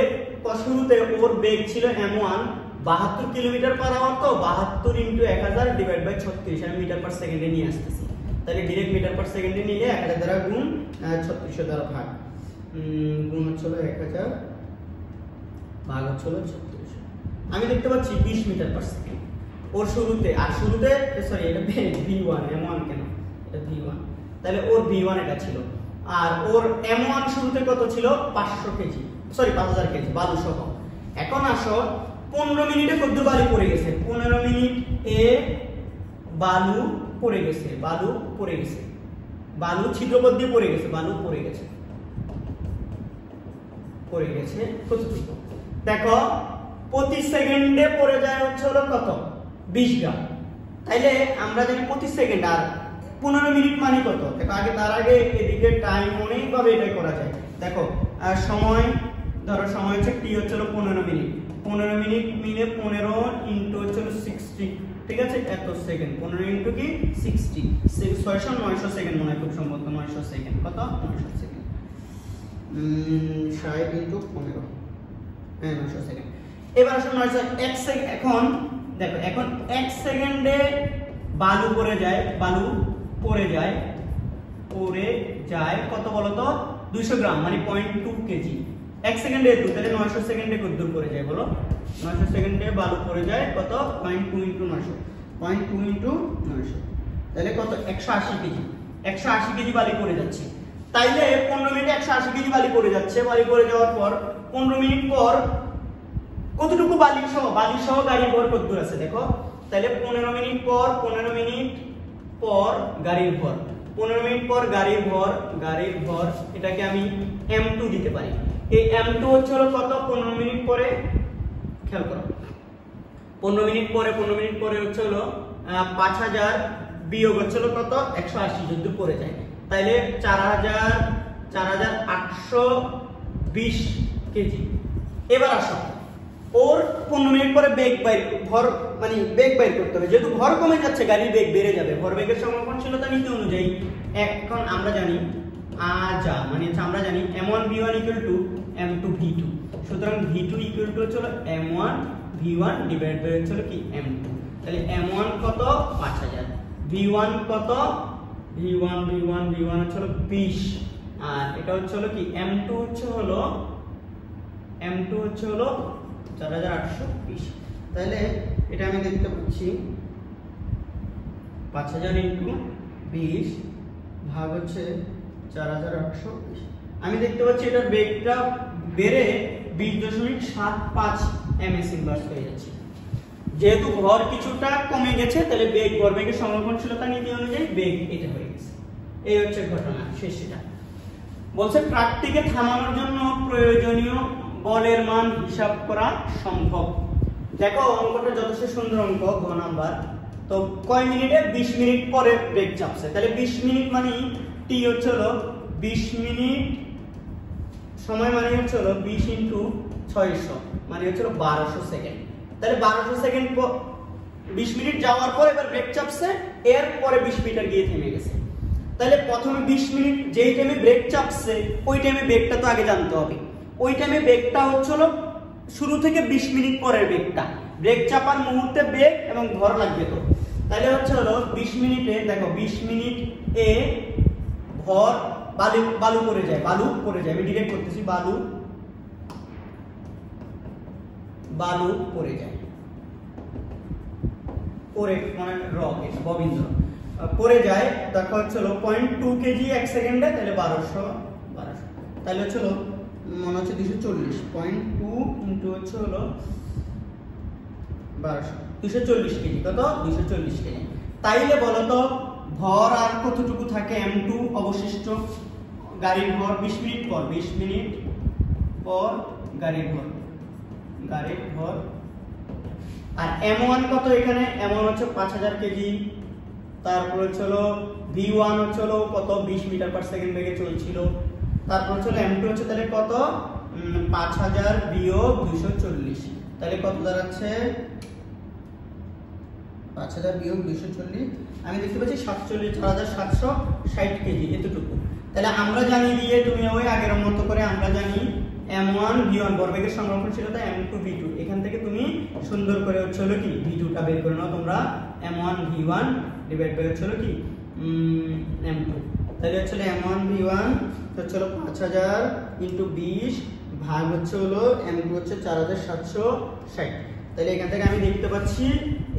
Speaker 1: শুরুতে ওর বেগ ছিল m1 72 কিলোমিটার পার আওয়ার, তো 72 ইনটু 1000 ডিভাইড বাই 36 আমি মিটার পার সেকেন্ডে নিয়ে আসতেছি, তাহলে ডাইরেক্ট মিটার পার সেকেন্ডে নিলে 1000 দ্বারা গুণ 3600 দ্বারা ভাগ, গুণ হচ্ছে 1000 ভাগ হচ্ছে 3600। আমি দেখতে পাচ্ছি 20 মিটার পার সেকেন্ড ওর শুরুতে, আর শুরুতে সরি এটা v1 m1 কেন, এটা v1, তাহলে ওর v1 এটা ছিল, আর ওর m1 শুরুতে কত ছিল 500 কেজি, সরি 5000 কেজি বালু সহ। এখন আসো 15 মিনিটে কত বালু পড়ে গেছে, 15 মিনিট এ বালু পড়ে গেছে, বালু ছিদ্রপথ দিয়ে পড়ে গেছে, বালু পড়ে গেছে কতটুকু? দেখো প্রতি সেকেন্ডে পড়ে যায় হচ্ছে হলো কত, 20 গ্রাম। তাইলে আমরা জানি প্রতি সেকেন্ড, আর 15 মিনিট মানে কত? দেখো আগে তার আগে এদিকে টাইম অনেকভাবে এটা করা যায়। দেখো সময়, ধরো সময় হচ্ছে টি হচ্ছে 15 মিনিট, 15 মিনিট মিলে 15 ইনটু হচ্ছে 60, ঠিক আছে, এত সেকেন্ড, 15 ইনটু কি 60, 900 সেকেন্ড মনে হয় খুব সম্ভবত, 900 সেকেন্ড, কত 900 সেকেন্ড, 60 ইনটু 15, হ্যাঁ 900 সেকেন্ড। এবার আসলে 900 1 সেকেন্ড, এখন দেখো এখন 1 সেকেন্ডে বালু পড়ে যায় কত বলতো, 200 গ্রাম মানে 0.2 কেজি। 1 সেকেন্ডে দূর, তাহলে 900 সেকেন্ডে কত দূর পড়ে যায় বলো? 900 সেকেন্ডে বালু পড়ে যায় কত, 0.2 ইনটু 900, 0.2 ইনটু 900, তাহলে কত 180 কেজি, 180 কেজি বালি পড়ে যাচ্ছে। তাইলে 15 মিনিটে 180 কেজি বালি পড়ে যাচ্ছে। বালি পড়ে যাওয়ার পর 15 মিনিট পর কতটুকু বালি সহ গাড়ির ভর কত দূর আছে? দেখো তাহলে 15 মিনিট পর গাড়ির ভর, 15 মিনিট পর গাড়ির ভর এটাকে আমি m2 দিতে পারি। এই m2 হচ্ছে হলো কত 15 মিনিট পরে, খেয়াল করো 15 মিনিট পরে হচ্ছে হলো 5000 বিয়োগ হচ্ছে হলো কত 180 যদি পড়ে যায়, তাইলে 4820 কেজি। এবার আসো ওর 15 মিনিট পরে বেগ বাইর করতে হবে, যেহেতু ভর কমে যাচ্ছে গাড়ির বেগ বেড়ে যাবে, ভর বেগের সংরক্ষণশীলতা নীতি অনুযায়ী এখন আমরা জানি আমরা জানি m1 v1 m2 v2, সুতরাং v2 হচ্ছে হলো m1 v1 ডিভাইড বাই হচ্ছে হলো কি m2, তাহলে m1 কত 5000, v1 কত v1 হচ্ছে হলো 20, আর এটা হচ্ছে হলো কি m2 হচ্ছে হলো 4820। তাহলে এটা আমি দেখতে পাচ্ছি 5000 ইনটু 20 ভাগ হচ্ছে 4820। আমি দেখতে পাচ্ছি এটার বেগটা বেড়ে 20.75 ms ইনভার্স হয়ে যাচ্ছে। যেহেতু ভর কিছুটা কমে গেছে তাহলে বেগ ভরবেগের সংরক্ষণশীলতা নীতি অনুযায়ী বেগ এটা হয়ে গেছে। এই হচ্ছে ঘটনা শেষটা। বলছে ট্রাকটিকে থামানোর জন্য প্রয়োজনীয় বলের মান হিসাব করা সম্ভব। দেখো অঙ্কটা যথেষ্ট সুন্দর অঙ্ক, গ নাম্বার। তো কয় মিনিটে 20 মিনিট পরে ব্রেক চাপছে, তাহলে 20 মিনিট মানে টি হচ্ছে হলো 20 মিনিট সময় মানে হচ্ছে হলো 20 ইনটু 600 মানে হচ্ছে হলো 1200 সেকেন্ড। তাহলে 1200 সেকেন্ড 20 মিনিট যাওয়ার পর এবার ব্রেক চাপছে, এরপরে 20 মিটার গিয়ে থেমে গেছে। তাহলে প্রথমে 20 মিনিট যেই টাইমে ব্রেক চাপছে ওই টাইমে বেগটা তো আগে জানতে হবে। ওই টাইমে বেগটা হচ্ছে হলো শুরু থেকে 20 মিনিট পরের বেগটা, ব্রেক চাপার মুহূর্তে বেগ এবং ভর লাগবে। তো তাহলে হচ্ছে হলো 20 মিনিটে দেখো 20 মিনিট এ ভর বালু পড়ে যায়, আমি ডিরেক্ট করতেছি, বালু পড়ে যায়, পড়ে মানে রক এটা ববিন্দ্র পড়ে যায়। দেখো হচ্ছে হলো 0.2 কেজি 1 সেকেন্ডে, তাহলে 1200 তাহলে হচ্ছে হলো মনে হচ্ছে 240, 0.2 ইনটু হচ্ছে হলো 1200 240 কেজি, কত 240 কেজি। তাইলে বলো তো ভর আর কতটুকু থাকে m2 অবশিষ্ট, গাড়ির ভর 20 মিনিট পর গাড়ির ভর আর m1 কত, এখানে m1 হচ্ছে 5000 কেজি, তারপর হচ্ছে হলো v1 হচ্ছে হলো কত 20 মিটার পার সেকেন্ড বেগে চলছিল, তারপর হচ্ছে m2 হচ্ছে তাহলে কত 5000 বিয়োগ 240, তাহলে কত দাঁড়াচ্ছে 5000 বিয়োগ 240, আমি দেখতে পাচ্ছি 4760 কেজি এতটুকু। তাহলে আমরা জানি দিয়ে তুমি ওই আগের মতো করে আমরা জানি m1 v1 ভরবেগের সংরক্ষণশীলতা m2 v2, এখান থেকে তুমি সুন্দর করে হচ্ছে হলো কি v2টা বের করে নাও তোমরা, m1 v1 ডিভাইড বাই হচ্ছে হলো কি m2, তাহলে হচ্ছে m1 v1 হচ্ছে হলো 5000 ইনটু 20 ভাগ হচ্ছে হলো m2 হচ্ছে 4760, তাহলে এখান থেকে আমি দেখতে পাচ্ছি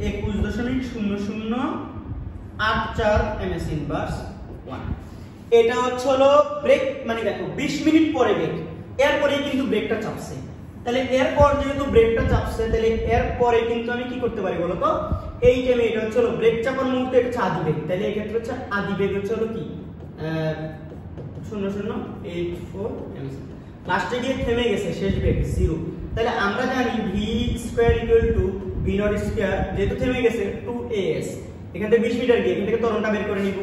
Speaker 1: 21.0084 ms ইনভার্স 1। এটা হচ্ছে হলো ব্রেক মানে দেখো 20 মিনিট পরে ব্রেক, এরপরেই কিন্তু ব্রেকটা চাপছে, তাহলে এরপর যেহেতু ব্রেকটা চাপছে তাহলে এরপরে কিন্তু আমি কি করতে পারি বলো তো, এই টাইমে এটা হচ্ছে হলো ব্রেক চাপার মুহূর্তে এটা হচ্ছে আদি বেগ, তাহলে এই ক্ষেত্রে হচ্ছে আদি বেগ হচ্ছে হলো কি 0084 ms, লাস্টে গিয়ে থেমে গেছে শেষ বেগ 0। তাহলে আমরা জানি v square equal to v not square, যেহেতু থেমে গেছে 2as, এখান থেকে 20 মিটার গিয়ে এখান থেকে ত্বরণটা বের করে নিব,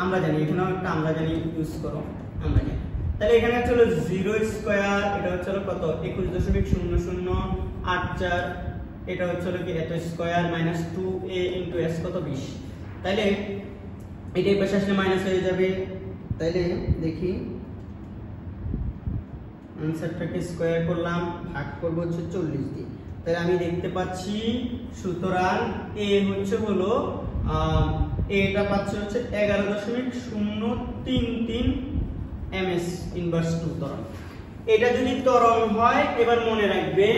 Speaker 1: আমরা জানি এখানেও একটা আমরা জানি ইউজ করো আমরা জানি। তাহলে এখানে হচ্ছে হলো 0 স্কয়ার, এটা হচ্ছে হলো কত 21.0084, এটা হচ্ছে হলো কি এত square minus 2a into s কত 20, তাহলে এটাই পাশে আসলে মাইনাস হয়ে যাবে। তাহলে দেখি আনসারটাকে স্কয়ার করলাম, ভাগ করব হচ্ছে 40 দিয়ে, তাহলে আমি দেখতে পাচ্ছি সুতরাং a হচ্ছে হলো এটা পাচ্ছে হচ্ছে 11.033 ms ইনভার্স 2 ত্বরণ। এটা যদি ত্বরণ হয় এবার মনে রাখবে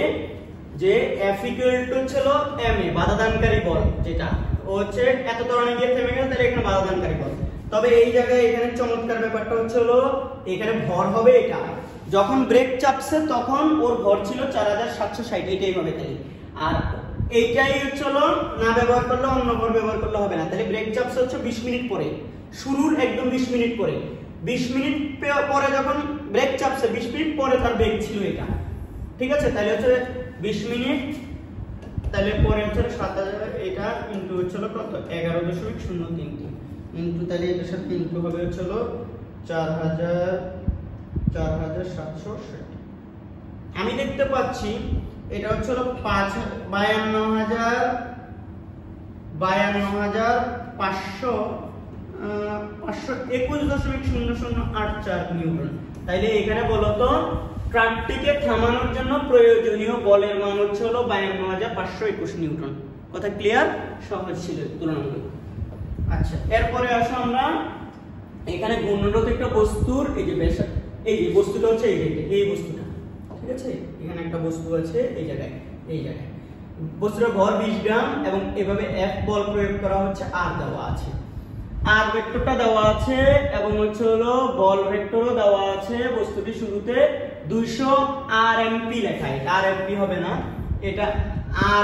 Speaker 1: যে F ইকুয়াল টু ছিল ma বাধাদানকারী বল, যেটা ও হচ্ছে এত ত্বরণে গিয়ে থেমে গেল, তাহলে এখানে বাধাদানকারী বল। তবে এই জায়গায় এখানে চমৎকার ব্যাপারটা হচ্ছে হলো এখানে ভর হবে এটা, যখন ব্রেক চাপছে তখন ওর ভর ছিল 4760, এটাই হবে তাই। আর এইটাই হলো না ব্যবহার করলে অন্য ভর ব্যবহার করলে হবে না। তাহলে ব্রেক চাপস হচ্ছে 20 মিনিট পরে, শুরুর একদম 20 মিনিট পরে। 20 মিনিট পরে যখন ব্রেক চাপছে 20 মিনিট পরে তার ব্রেক ছিল এটা, ঠিক আছে? তাহলে হচ্ছে 20 মিনিট, তাহলে পরে হচ্ছে 7000, এটা ইনটু হলো কত 11.033 ইনটু, তাহলে এটার সাথে ইনটু হবে হলো 4760। আমি দেখতে পাচ্ছি এটা হলো 521.0084 নিউটন। তাইলে এখানে বলতো ট্রাকটিকে থামানোর জন্য প্রয়োজনীয় বলের মান হলো 52521 নিউটন। কথা ক্লিয়ার? সহজ ছিল তুলনামূলক। আচ্ছা, এরপরে আসো আমরা এখানে ঘূর্ণনরত একটা বস্তুর এই যে এই যে বস্তুটা হচ্ছে এই বস্তুটা, ঠিক আছে? এখানে একটা বস্তু আছে এই জায়গায়, বস্তুটার ভর 20 গ্রাম এবং এভাবে F বল প্রয়োগ করা হচ্ছে, আর দেওয়া আছে, আর ভেক্টরটা দেওয়া আছে এবং হলো বল ভেক্টরও দেওয়া আছে। বস্তুটি শুরুতে 200 rmp লেখা, এটা rmp হবে না, এটা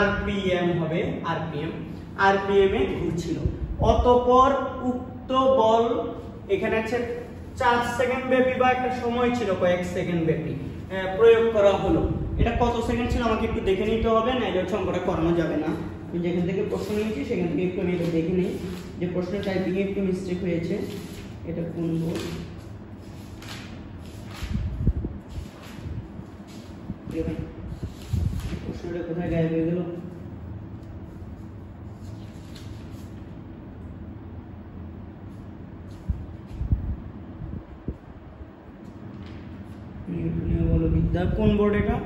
Speaker 1: rpm হবে, rpm এ ঘুরছিল। অতঃপর উক্ত বল এখানে আছে 4 সেকেন্ড ব্যাপী বা একটা সময় ছিল কয়েক সেকেন্ড ব্যাপী প্রয়োগ করা হলো। এটা কত সেকেন্ড ছিল আমাকে একটু দেখে নিতে হবে, নাইলে অঙ্কটা করানো যাবে না। আমি যেখান থেকে প্রশ্ন নিয়েছি সেখান থেকে একটু আমি এটা দেখে নিই যে প্রশ্নের টাইপিং এ একটু মিস্টেক হয়েছে। এটা কোন বল? প্রশ্নটা কোথায় গায়েব হয়ে গেল? নিউটনীয় বলবিদ্যা কোন বোর্ড? এটা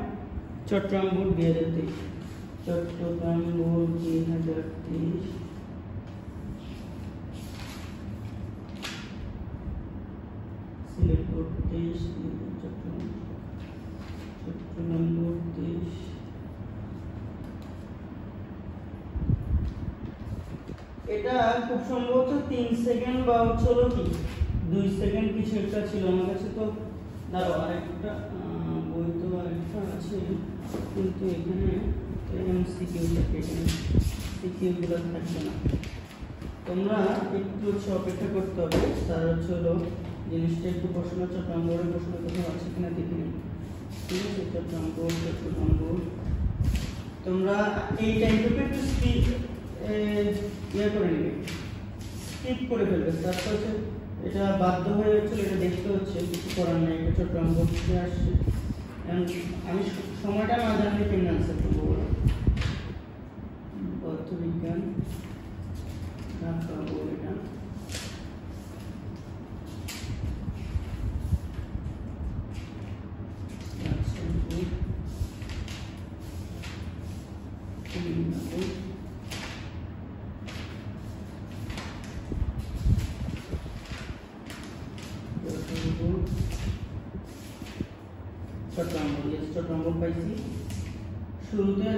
Speaker 1: Chittagong board 2023, Chittagong board 2023। Sylhet board 23, Chittagong board 23। এটা খুব সম্ভবত 3 সেকেন্ড বা হলো কি 2 সেকেন্ড কিছু একটা ছিল। আমার কাছে তো দাঁড়াও আরেকটা বই তো আরেকটা আছে, কিন্তু এখানে এমসিকিউ থাকে, এখানে সিকিউ গুলো থাকবে না। তোমরা একটু অপেক্ষা করতে হবে, তার হলো জিনিসটা একটু প্রশ্ন চট্টগ্রাম বোর্ডের প্রশ্ন কোথাও আছে কিনা দেখে নিই, ঠিক আছে? চট্টগ্রাম বোর্ড তোমরা এই টাইমটুকু একটু স্কিপ করে নেবে, স্কিপ করে ফেলবে। তারপর হচ্ছে এটা বাধ্য হয়ে হচ্ছিল, এটা দেখতে হচ্ছে, কিছু করার নেই, এটা চট্টগ্রাম বোর্ড থেকে আসছে। আমি সময়টা না জানলে কেমন আনসার করবো বলো? পদার্থবিজ্ঞান ঢাকা বোর্ড, এটা চট্টগ্রাম বোর্ড পাইছি। শুরুতে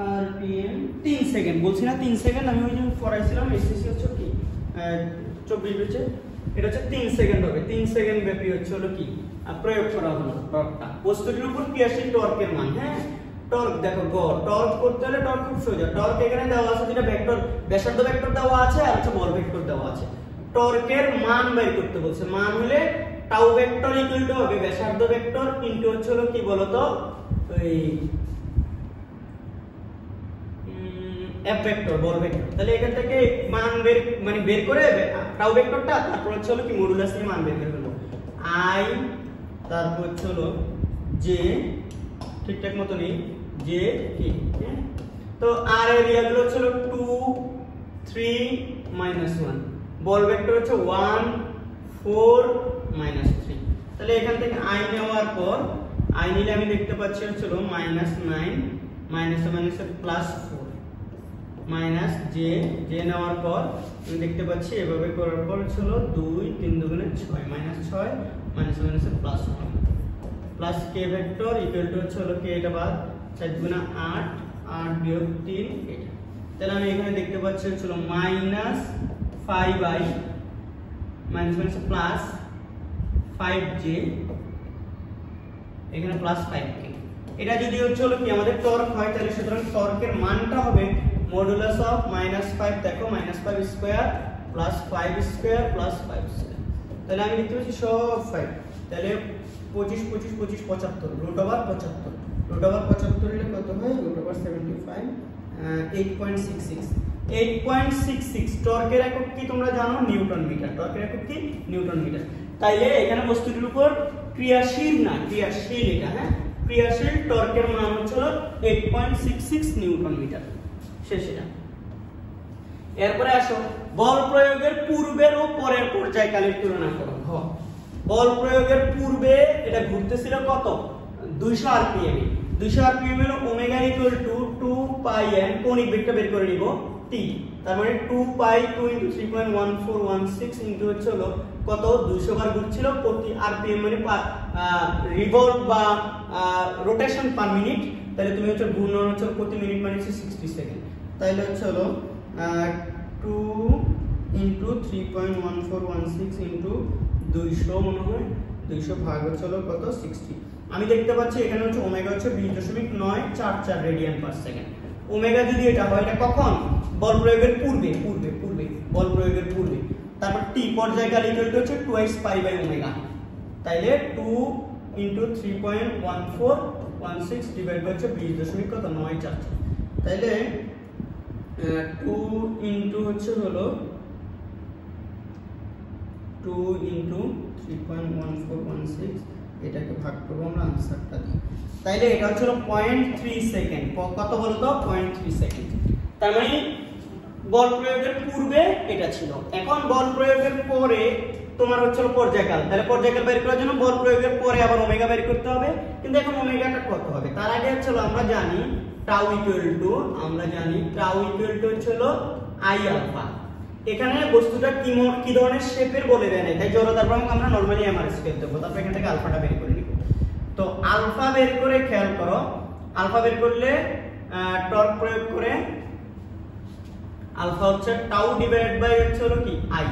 Speaker 1: আরপিএম 3 সেকেন্ড বলছি না, 3 সেকেন্ড আমি ওই যে পড়াইছিলাম এসএসসি হচ্ছে কি 24 বেচে, এটা হচ্ছে 3 সেকেন্ড হবে। 3 সেকেন্ড ব্যাপী হলো কি প্রয়োগ করা হলো টর্কটা, বস্তুটির উপর ক্রিয়াশীল টর্কের মান। হ্যাঁ, টর্ক দেখো টর্ক করতে হলে টর্ক খুব সোজা। টর্ক এখানে দেওয়া আছে, যেটা ভেক্টর ব্যাসার্ধ ভেক্টর দেওয়া আছে আর হচ্ছে বল ভেক্টর দেওয়া আছে। টর্কের মান বের করতে বলছে, মান হলে টাউ ভেক্টর ইকুয়াল টু হবে ব্যাসার্ধ ভেক্টর ইনটু হলো কি বলতো ওই এফ ভেক্টর, বল ভেক্টর। তাহলে এখান থেকে মান বের করে টাউ ভেক্টরটা, তারপর হলো কি মডুলাস নিয়ে মান বের করে ফেলবো। আই তারপর হলো জে, ঠিকঠাক মতো নেই, জে কি, তো আর এরিয়া গুলো হলো 2 3 -1, বল ভেক্টর হচ্ছে 1 4 -3। তাহলে এখান থেকে আই নেওয়ার পর আই নিলে আমি দেখতে পাচ্ছি হলো -9 মাইনাস +4 মাইনাস জে নেওয়ার পর আমি দেখতে পাচ্ছি এভাবে করার পর হলো 2 3 দুগুণে 6 -6 +1 plus K vector equal to হলো কে, এটা বাদ 4 দুগুণে 8 8 বিয়োগ 3 এটা। তাহলে আমি এখানে দেখতে পাচ্ছি হলো -5i মাইনাস প্লাস 5j, এখানে +5k। এটা যদি হচ্ছে হলো কি আমাদের টর্ক হয়, তাহলে সুতরাং টর্কের মানটা হবে মডুলাস অফ -5, দেখো -5 square plus 5 square plus 5 square. তাহলে আমি লিখতে পাচ্ছি সব 5, তাহলে 25 25 25 75 রুট ওভার 75, রুট ওভার 75 হলে কত হয়? Root over 75 8.66 8.66। টর্কের একক কি তোমরা জানো? Newton metre. টর্কের একক কি? Newton metre. তাইলে এখানে বস্তুটির উপর ক্রিয়াশীল না, ক্রিয়াশীল এটা, হ্যাঁ ক্রিয়াশীল টর্কের মান হচ্ছে 8.66 নিউটন মিটার। শেষ এটা। এরপরে আসো বল প্রয়োগের পূর্বের ও পরের পর্যায়কালের তুলনা করো। বল প্রয়োগের পূর্বে এটা ঘুরতেছিল কত? 200 আরপিএম। 200 আরপিএম এর ওমেগা ইকুয়াল টু 2 পাই n, কৌণিক বেগটা বের করে নিব t, তার মানে 2 পাই 2 * 3.1416 ইনটু হচ্ছে হলো কত? 200 বার ঘুরছিল প্রতি আরপিএম, মানে রিভলভ বা রোটেশন পার মিনিট। তাহলে তুমি হচ্ছে ঘূর্ণন হচ্ছে প্রতি মিনিট মানে 60 সেকেন্ড। তাহলে হচ্ছে হলো 2 * 3.1416 ইনটু 200, মনে হয় 200 ভাগ হচ্ছে হলো কত? 60। আমি দেখতে পাচ্ছি এখানে হচ্ছে ওমেগা হচ্ছে 20.944 রেডিয়ান পার সেকেন্ড। ওমেগা যদি এটা হয়, এটা কখন? বল প্রয়োগের পূর্বে, পূর্বে পূর্বে বল প্রয়োগের পূর্বে। তারপর টি পর্যায়কাল ইকুয়াল টু হচ্ছে 2 পাই বাই ওমেগা। তাইলে 2 * 3.1416 ডিভাইড বাই হচ্ছে 20.944। তাইলে 2 ইনটু হচ্ছে হলো 2 * 3.1416, এটাকে ভাগ করব আমরা আনসারটা দিই। তাইলে এটা হচ্ছে 0.3 সেকেন্ড। কত বলো তো? 0.3 সেকেন্ড। তার মানে বল প্রয়োগের পূর্বে এটা ছিল। এখন বল প্রয়োগের পরে তোমার হচ্ছে পর্যায়কাল। তাহলে পর্যায়কাল বের করার জন্য বল প্রয়োগের পরে আবার ওমেগা বের করতে হবে। কিন্তু এখন ওমেগাটা কত হবে? তার আগে হচ্ছে আমরা জানি টাউ ইকুয়াল টু, আমরা জানি টাউ ইকুয়াল টু হচ্ছে আই আলফা। এখানে বস্তুটা কি ধরনের শেপের বলে দেয় না, তাই জড়তার ভ্রামক আমরা নরমালি এমআর স্কয়ার দেব। তারপর এখান থেকে আলফাটা বের করে নিব। তো আলফা বের করে খেয়াল করো, আলফা বের করলে টর্ক প্রয়োগ করে আলফা হচ্ছে টাউ ডিভাইড বাই হচ্ছে হলো কি আই।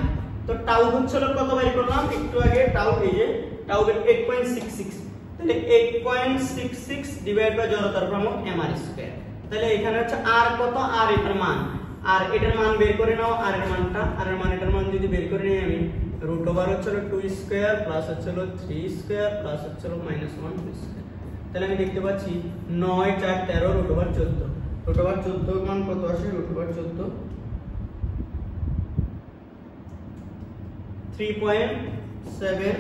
Speaker 1: তো টাউ হচ্ছে হলো কত বের করলাম একটু আগে? টাউ এই যে টাউ বের 8.66, তাহলে 8.66 ডিভাইড বাই জড়তার ভ্রামক এমআর স্কয়ার। তাহলে এখানে হচ্ছে আর কত? আর এটার মান, আর এটার মান বের করে নাও। আর এর মানটা, আর এর মান এটার মান যদি বের করে নিই আমি, রুট ওভার হচ্ছে 2 স্কয়ার প্লাস হচ্ছে 3 স্কয়ার প্লাস হচ্ছে -1 স্কয়ার। তাহলে আমি দেখতে পাচ্ছি 9 4 13 রুট ওভার 14। রুট ওভার 14 মান কত আসে? রুট ওভার 14 3.74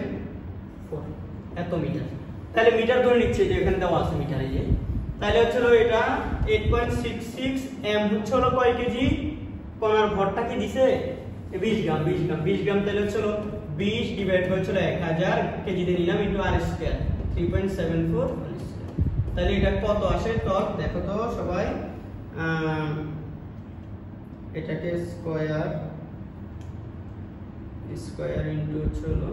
Speaker 1: এত মিটার। তাহলে মিটার ধরে নিচ্ছে যে এখানে দেওয়া আছে মিটার, এই যে। তাহলে হচ্ছে এটা 8.66 এম হচ্ছে হলো কয় কেজি? কোনার ভরটা কি দিছে? 20 গ্রাম 20 গ্রাম 20 গ্রাম। তাহলে হচ্ছে 20 ডিভাইড বাই 1000 কেজি দিয়ে নিলাম ইনটু আর স্কয়ার 3.74 হোল স্কয়ার। তাহলে এটা কত আসে টর্ক? দেখো তো সবাই, এটাকে স্কয়ার স্কয়ার ইনটু হচ্ছে হলো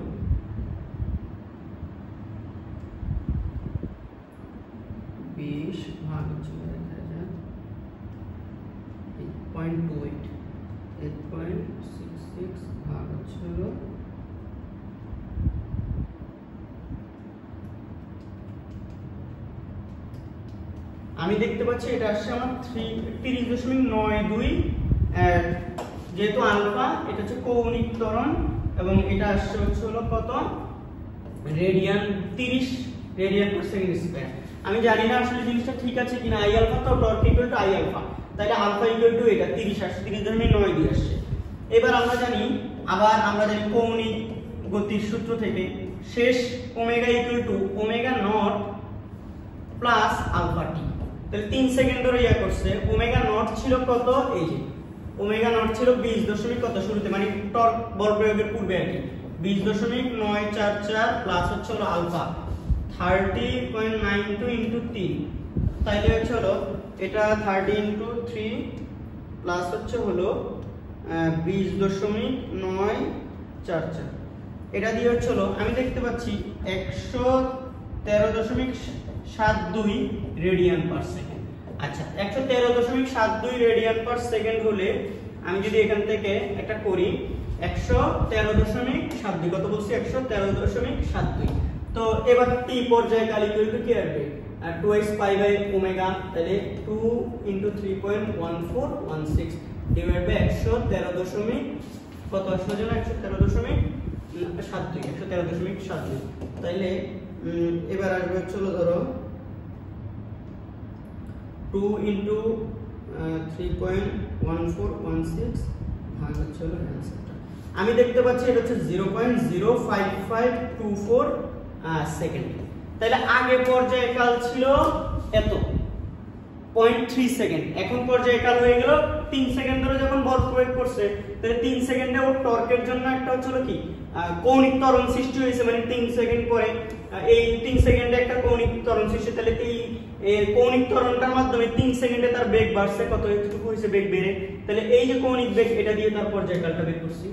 Speaker 1: 20 ভাগ হচ্ছে 8.28 8.66 ভাগ হচ্ছে হলো আমি দেখতে পাচ্ছি এটা আসছে আমার 30.92। যেহেতু আলফা এটা হচ্ছে কৌণিক ত্বরণ এবং এটা আসছে হচ্ছে হলো কত? Radian, 30 radian per second square. আমি জানি না আসলে জিনিসটা ঠিক আছে কিনা। আই আলফা তো torque equal to I alpha, তাহলে আলফা ইকুয়াল টু এটা 30 আসছে, 30.9 দিয়ে আসছে। এবার আমরা জানি, আবার আমরা জানি কৌণিক গতির সূত্র থেকে শেষ omega equal to omega not plus alpha টি। তাহলে 3 সেকেন্ড ধরে ইয়া করছে। ওমেগা নট ছিল কত? এই যে ওমেগা নট ছিল 20 কত শুরুতে, মানে টর্ক বল প্রয়োগের পূর্বে আর কি, 20.944 প্লাস হচ্ছে হলো আলফা 30.92 ইনটু 3। তাইলে হচ্ছে হলো এটা 30 ইনটু 3 প্লাস হচ্ছে হলো 20.944। এটা দিয়ে হচ্ছে হলো আমি দেখতে পাচ্ছি 113.72 রেডিয়ান পার সেকেন্ড। আচ্ছা, 113.72 রেডিয়ান পার সেকেন্ড হলে আমি যদি এখান থেকে একটা করি 113.72, কত বলছি? 113.72। তো এবার টি পর্যায়কাল ইকুয়াল টু কি আসবে 2x পাই বাই ওমেগা, তাহলে 2 × 3.1416 ডিভাইড বাই 113 দশমিক কত আসলে জানো 113.72 তাইলে এবার আসবে চলো ধরো 2 × 3.1416 ভাগ হচ্ছে হলো অ্যানসারটা। আমি দেখতে পাচ্ছি এটা হচ্ছে 0.05524 সেকেন্ড। তাহলে আগে পর্যায়কাল ছিল এত 0.3 সেকেন্ড, এখন পর্যায়কাল হয়ে গেল 3 সেকেন্ড ধরে যখন বল প্রয়োগ করছে তাহলে 3 সেকেন্ডে ও টর্কের জন্য একটা হচ্ছে কি কৌণিক ত্বরণ সৃষ্টি হয়েছে, মানে 3 সেকেন্ড পরে এই 3 সেকেন্ডে একটা কৌণিক ত্বরণ সৃষ্টি, তাহলে এই কৌণিক ত্বরণটার মাধ্যমে 3 সেকেন্ডে তার বেগ বাড়ছে, কত একটু হয়েছে বেগ বেড়ে, তাহলে এই যে কৌণিক বেগ এটা দিয়ে তার পর্যায়কালটা বের করছি।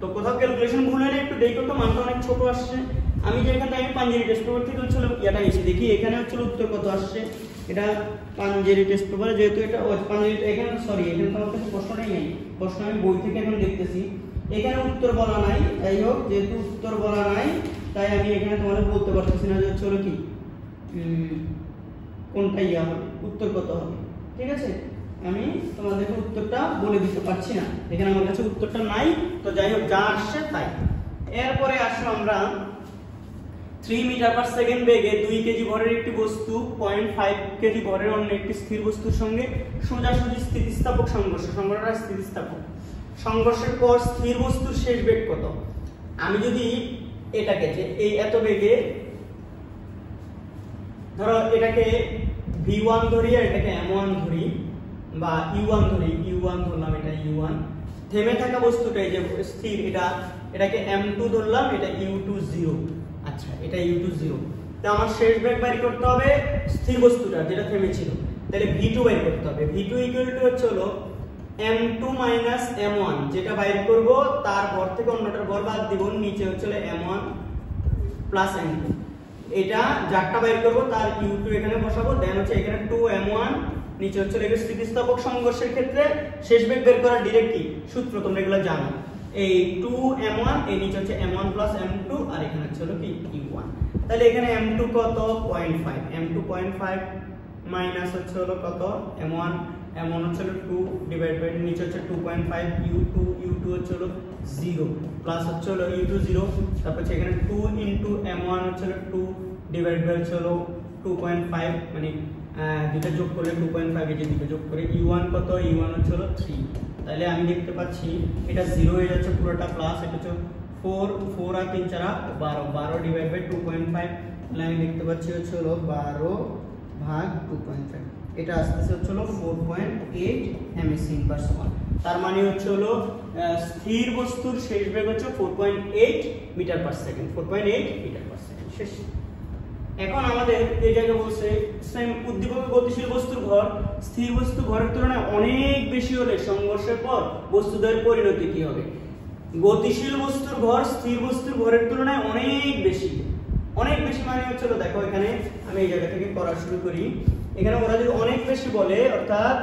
Speaker 1: তো কোথাও ক্যালকুলেশন ভুল হলে একটু দেখো তো, মানটা অনেক ছোট আসছে। আমি যেখানে আমি পাঞ্জেরি টেস্ট পেপার থেকে হচ্ছিল এটা এসে দেখি এখানে হচ্ছে উত্তর কত আসছে, এটা পাঞ্জেরি টেস্ট পেপারে যেহেতু এটা পাঞ্জেরি এখানে সরি এখানে তো আমার কাছে প্রশ্নটাই নেই, প্রশ্ন আমি বই থেকে এখন দেখতেছি, এখানে উত্তর বলা নাই। যাই হোক যেহেতু উত্তর বলা নাই তাই আমি এখানে তোমাদের বলতে পারতেছি না যে হচ্ছে কি কোনটা ইয়া হবে, উত্তর কত হবে। ঠিক আছে, আমি তোমাদেরকে উত্তরটা বলে দিতে পারছি না, এখানে আমার কাছে উত্তরটা নাই। তো যাই হোক যা আসছে তাই। এরপরে আসো আমরা 3 মিটার পার সেকেন্ড বেগে 2 কেজি ভরের একটি বস্তু 0.5 কেজি ভরের অন্য একটি স্থির বস্তুর সঙ্গে সোজাসুজি স্থিতিস্থাপক সংঘর্ষটা স্থিতিস্থাপক সংঘর্ষের পর স্থির বস্তুর শেষ বেগ কত। আমি যদি এটাকে যে এই এত বেগে ধরো এটাকে v1 ধরি আর এটাকে m1 ধরি বা u1 ধরি, u1 ধরলাম, এটা u1, থেমে থাকা বস্তুটা এই যে স্থির এটাকে m2 ধরলাম, এটা u2 0। আচ্ছা এটা u2 0, তো আমার শেষ বেগ বের করতে হবে স্থির বস্তুটা যেটা থেমে ছিল, তাহলে v2 বের করতে হবে। v2 হচ্ছে হলো m2 m1, যেটা বাইর করব তার ভর থেকে অন্যটার ভর বাদ দিব, নিচে হচ্ছে m1 m2, এটা যারটা বাইর করব তার u2 এখানে বসাবো, দেন হচ্ছে এখানে 2m1, নিচে হচ্ছে স্থিতিস্থাপক সংঘর্ষের ক্ষেত্রে শেষ বেগ বের করার ডিরেক্ট কি সূত্র তোমরা এগুলো জানো, এই 2m1 এই নিচে হচ্ছে m1 m2 আর এখানে হচ্ছে হলো কি u1। তাহলে এখানে m2 কত 0.5, m2 0.5 মাইনাস হচ্ছে হলো কত m1 হচ্ছে হলো 2 ডিভাইড বাই নিচে হচ্ছে 2.5 u2 হচ্ছে হলো 0 প্লাস হচ্ছে হলো u2 0, তারপর হচ্ছে এখানে 2 m1 হচ্ছে হলো 2 ডিভাইড বাই হচ্ছে হলো 2.5, মানে দুটো যোগ করলে 2.5 এই যে দুটো যোগ করে u1 কত, u1 হচ্ছে হলো 3। তাহলে আমি দেখতে পাচ্ছি এটা 0 হয়ে যাচ্ছে পুরোটা, প্লাস এটা হচ্ছে 4 আর 3 4 12 ডিভাইড বাই 2.5, তাহলে আমি দেখতে পাচ্ছি হচ্ছে হলো 12 ভাগ 2.5, এটা আসছে হচ্ছে হলো 4.8 ms/s। তার মানে হচ্ছে হলো স্থির বস্তুর শেষ বেগ হচ্ছে 4.8 metre per second, 4.8 metre per second শেষ। এখন আমাদের এই জায়গায় বলছে সেম উদ্দীপক গতিশীল বস্তুর ভর স্থির বস্তু ভরের তুলনায় অনেক বেশি হলে সংঘর্ষের পর বস্তুদ্বয়ের পরিণতি কি হবে। গতিশীল বস্তুর ভর স্থির বস্তুর ভরের তুলনায় অনেক বেশি মানে হচ্ছে দেখো এখানে আমি এই জায়গা থেকে পড়া শুরু করি, এখানে ওরা যদি অনেক বেশি বলে অর্থাৎ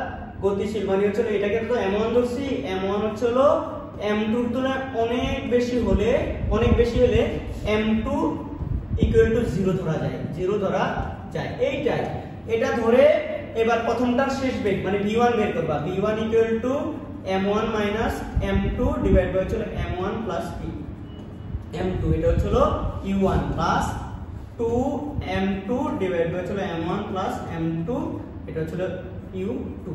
Speaker 1: গতিশীল মানে হচ্ছে এটাকে তো m1 ধরছি, m1 হচ্ছে হলো m2 এর তুলনায় অনেক বেশি হলে m2 ইকুয়াল টু 0 ধরা যায়, এইটাই এটা ধরে এবার প্রথমটার শেষ বেগ মানে v1 বের করবা, v1 equal to m1 m2 divide by হচ্ছে m1 প্লাস m2, এটা হচ্ছে u1 plus 2m2 divide by হচ্ছে m1 প্লাস m2, এটা হচ্ছে u2।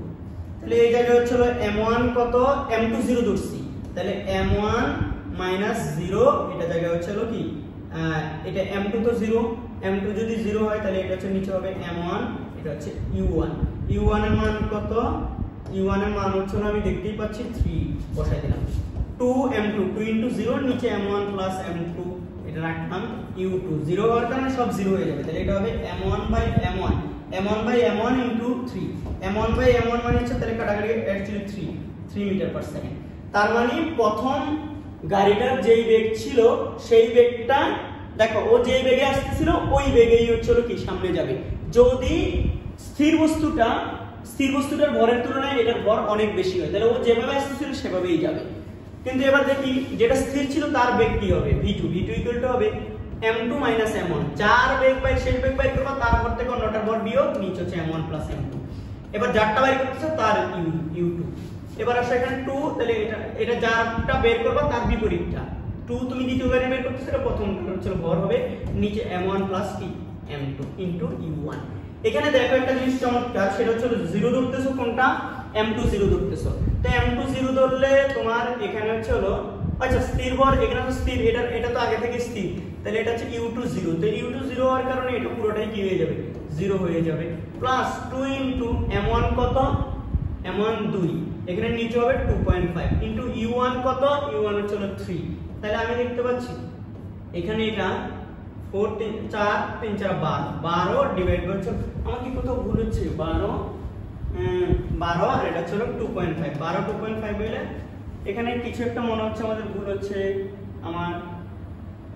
Speaker 1: তাহলে এই জায়গায় হচ্ছে m1 কত, m2 0 ধরছি, তাহলে m1 0, এটা জায়গায় হচ্ছে কি এটা m2 তো 0, m2 যদি 0 হয় তাহলে এটা হচ্ছে নিচে হবে m1, এটা হচ্ছে u1 এর মান কত, u1 এর মান হচ্ছে আমি দেখতেই পাচ্ছি 3 বসাই দিলাম, 2m2 2 * 0 নিচে m1 প্লাস m2, এটা রাখলাম u2 0 হওয়ার কারণে সব 0 হয়ে যাবে, তাহলে এটা হবে m1/m1 * 3, m1/m1 মানে হচ্ছে তাহলে কাটাকাটি অ্যাকচুয়ালি 3 মিটার পার সেকেন্ড। তার মানে প্রথম গাড়িটার যেই বেগ ছিল সেই বেগটা দেখো ও যেই বেগে আসছিল ওই বেগেই হচ্ছে কি সামনে যাবে, যদি স্থির বস্তুটার ভরের তুলনায় এটার ভর অনেক বেশি হয় তাহলে ও যেভাবে আসছিল সেভাবেই যাবে। কিন্তু এবার দেখি যেটা স্থির ছিল তার বেগ কি হবে, v2 ইকুয়াল টু হবে m2 মাইনাস m1, যার বেগ বাই শেষ বেগ বাইর করবা তারপর থেকে অন্যটার ভর বিয়োগ, নিচে হচ্ছে m1 প্লাস m2। এবার যারটা বাইর করতেছো তার u2। এবার আসো এখানে 2, তাহলে এটা যারটা বের করবা তার বিপরীতটা 2, তুমি দ্বিতীয়বারে বের করতেছো, এটা প্রথমটা হচ্ছে ভর হবে, নিচে m1 প্লাস কি m2 ইনটু u1। এখানে দেখো একটা জিনিস চমৎকার, সেটা হচ্ছে 0 ধরতেছো কোনটা, m2 0 ধরতেছো। তো m2 0 ধরলে তোমার এখানে হচ্ছে হলো, আচ্ছা স্থির ভর, এখানে তো স্থির, এটা তো আগে থেকে স্থির, তাহলে এটা হচ্ছে u2 0। তো u2 0 হওয়ার কারণে এটা পুরোটাই কি হয়ে যাবে, 0 হয়ে যাবে, প্লাস 2 ইনটু m1 কত, m1 2, এখানে নিচে হবে 2.5 ইনটু u1 কত, u1 হচ্ছে 3। তাহলে আমি দেখতে পাচ্ছি এখানে এটা 4 3 4 3 4 12 ডিভাইড করছে, আমার কি কোথাও ভুল হচ্ছে, 12 আর এটা ছিল 2.5, 12 2.5 হইলে এখানে কিছু একটা মনে হচ্ছে আমাদের ভুল হচ্ছে আমার,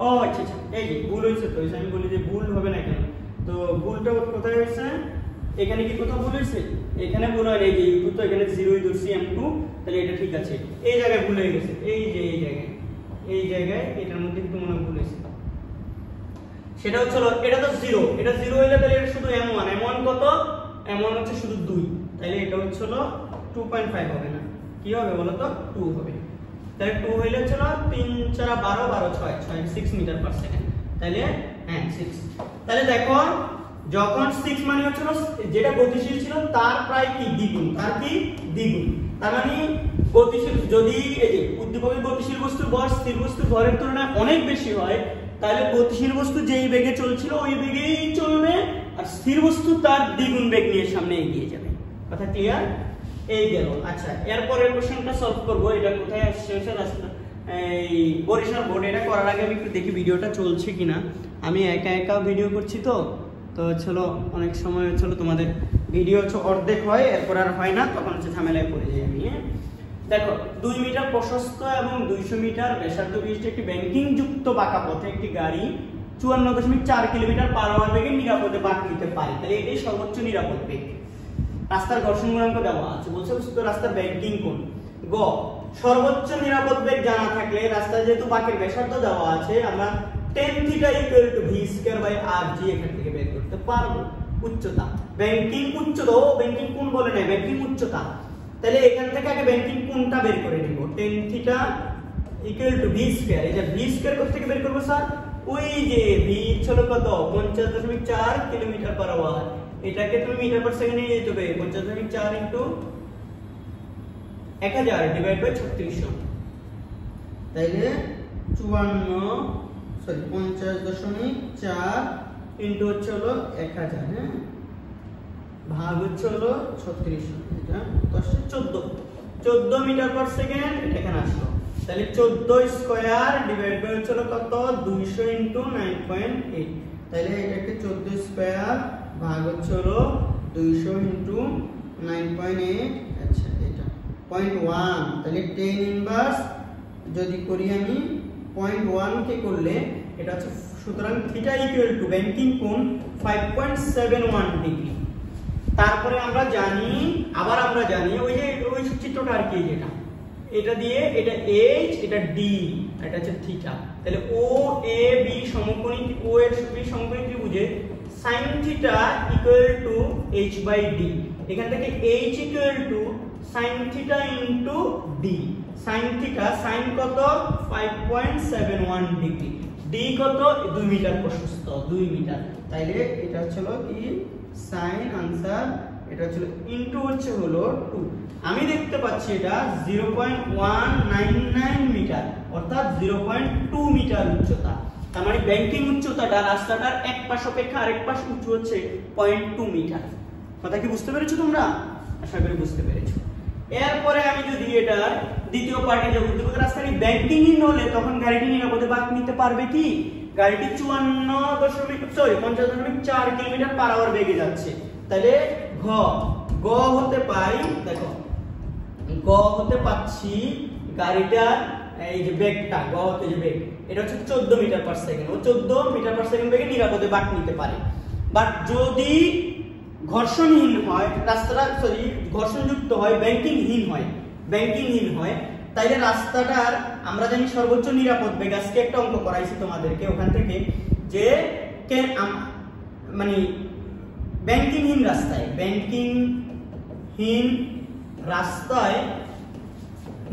Speaker 1: ও আচ্ছা আচ্ছা এই যে ভুল হয়েছে। তো আমি বলি যে ভুল হবে না কেন, তো ভুলটা কোথায় হয়েছে, এখানে কি কোথাও ভুল হয়েছে, এখানে ভুল হয়, এই যে u2 তো এখানে 0ই ধরছি m2, তাহলে এটা ঠিক আছে, এই জায়গায় ভুল হয়ে গেছে, এই যে এই জায়গায় এটার মধ্যে একটু মনে ভুল হয়েছে, সেটা হচ্ছে এটা তো 0, এটা 0 হইলে তাহলে এটা শুধু m1 কত, m1 হচ্ছে শুধু 2, তাহলে এটা হচ্ছে 2.5 হবে না, কি হবে বলো তো, 2 হবে। তাহলে 2 হইলে হচ্ছে 3 4 12 12 6 6 মিটার পার সেকেন্ড, তাহলে হ্যাঁ 6। তাহলে দেখো যখন 6 মানে হচ্ছে যেটা গতিশীল ছিল তার প্রায় কি দ্বিগুণ, তার কি দ্বিগুণ, তার মানে গতিশীল যদি এই যে উদ্দীপকের গতিশীল বস্তুর ভর স্থির বস্তুর ভরের তুলনায় অনেক বেশি হয়, তাহলে গতিশীল বস্তু যেই বেগে চলছিল ওই বেগেই চলবে, আর স্থির বস্তু তার দ্বিগুণ বেগ নিয়ে সামনে এগিয়ে যাবে। কথা ক্লিয়ার? এই গেল। আচ্ছা এরপরের কোশ্চেনটা সলভ করব, এটা কোথায় আসছে রাস্তা, এই বরিশাল বোর্ড। এটা করার আগে আমি একটু দেখি ভিডিওটা চলছে কিনা, আমি একা একা ভিডিও করছি তো চলো অনেক সময় হচ্ছিল তোমাদের ভিডিও হচ্ছে অর্ধেক হয়, এরপর আর হয় না, তখন হচ্ছে ঝামেলায় পড়ে যাই আমি। দেখো 2 মিটার প্রশস্ত এবং 200 মিটার ব্যাসার্ধ বিশিষ্ট একটি ব্যাংকিং যুক্ত বাঁকা পথে একটি গাড়ি 54.4 কিলোমিটার পার আওয়ার বেগে নিরাপদে বাঁক নিতে পারে, তাহলে এটাই সর্বোচ্চ নিরাপদ বেগ। রাস্তার ঘর্ষণ গুণাঙ্ক দেওয়া আছে, বলছে রাস্তার ব্যাংকিং কোণ। গ সর্বোচ্চ নিরাপদ বেগ জানা থাকলে রাস্তায় যেহেতু বাঁকের ব্যাসার্ধ দেওয়া আছে, আমরা tan θ = v²/rg এখান থেকে বের করতে পারবো। উচ্চতা, ব্যাংকিং উচ্চতা, ও ব্যাংকিং কোণ বলে নাই, ব্যাংকিং উচ্চতা, তাহলে এখান থেকে আগে ব্যাংকিং কোণটা বের করে নিব। tan θ = v², এই যে v² কোথা থেকে বের করব স্যার, ওই যে v ছিল কত 50.4 কিলোমিটার পার আওয়ার, এটাকে তুমি মিটার পার সেকেন্ডে নিয়ে যেতে হবে, 50.4 ইনটু 1000 ডিভাইড বাই 3600, তাইলে 50.4 ইনটু হচ্ছে হলো 1000, হ্যাঁ, ভাগ হচ্ছে হলো 3600, এটা 14 মিটার পার সেকেন্ড, এটা এখানে আসলো, তাহলে 14 স্কয়ার ডিভাইড বাই হচ্ছে হলো কত 200 ইনটু 9.8, তাহলে এটাকে 14 স্কয়ার ভাগ হচ্ছে হলো 200 ইনটু 9.8, আচ্ছা এটা 0.1, তাহলে 10 ইনভার্স যদি করি আমি 0.1 কে করলে এটা হচ্ছে, সুতরাং θ = ব্যাংকিং কোণ 5.71 ডিগ্রি। তারপরে আমরা জানি ওই চিত্রটা আর কি, যেটা এটা দিয়ে এটা h, এটা d, এটা হচ্ছে θ, তাহলে o a b সমকোণী, o এর b সমকোণী ত্রিভুজে sin θ = h/d, এখান থেকে h = sin θ * d, sin θ sin কত 5.71 ডিগ্রি, d কত 2 মিটার প্রশস্ত, 2 মিটার, তাইলে এটা হলো কি sin आंसर, এটা হলো ইনটু হচ্ছে হলো 2, আমি দেখতে পাচ্ছি এটা 0.199 মিটার, অর্থাৎ 0.2 মিটার উচ্চতা, তার মানে ব্যাংকিং উচ্চতাটা রাস্তাটার এক পাশ অপেক্ষা আরেক পাশ উঁচু হচ্ছে 0.2 মিটার। কথা কি বুঝতে পেরেছো তোমরা? আশা করি বুঝতে পেরেছো। এরপরে আমি যদি এটার দ্বিতীয় পার্টে যাব, উদ্দীপকের রাস্তাটি ব্যাংকিংহীন হলে তখন গাড়িটি নিরাপদে বাঁক নিতে পারবে কি? গাড়িটি 50.4 কিলোমিটার পার আওয়ার বেগে যাচ্ছে, তাহলে গ হতে পাই, দেখো গ হতে পাচ্ছি গাড়িটার এই যে বেগটা, গ হতে যে বেগ, এটা হচ্ছে 14 মিটার পার সেকেন্ড, ও 14 মিটার পার সেকেন্ড বেগে নিরাপদে বাঁক নিতে পারে। বাট যদি ঘর্ষণহীন হয় রাস্তাটা, সরি ঘর্ষণযুক্ত হয়, ব্যাংকিংহীন হয়, তাইলে রাস্তাটার আমরা জানি সর্বোচ্চ নিরাপদ বেগ, আজকে একটা অঙ্ক করাইছি তোমাদেরকে, ওখান থেকে যে মানে ব্যাংকিংহীন রাস্তায়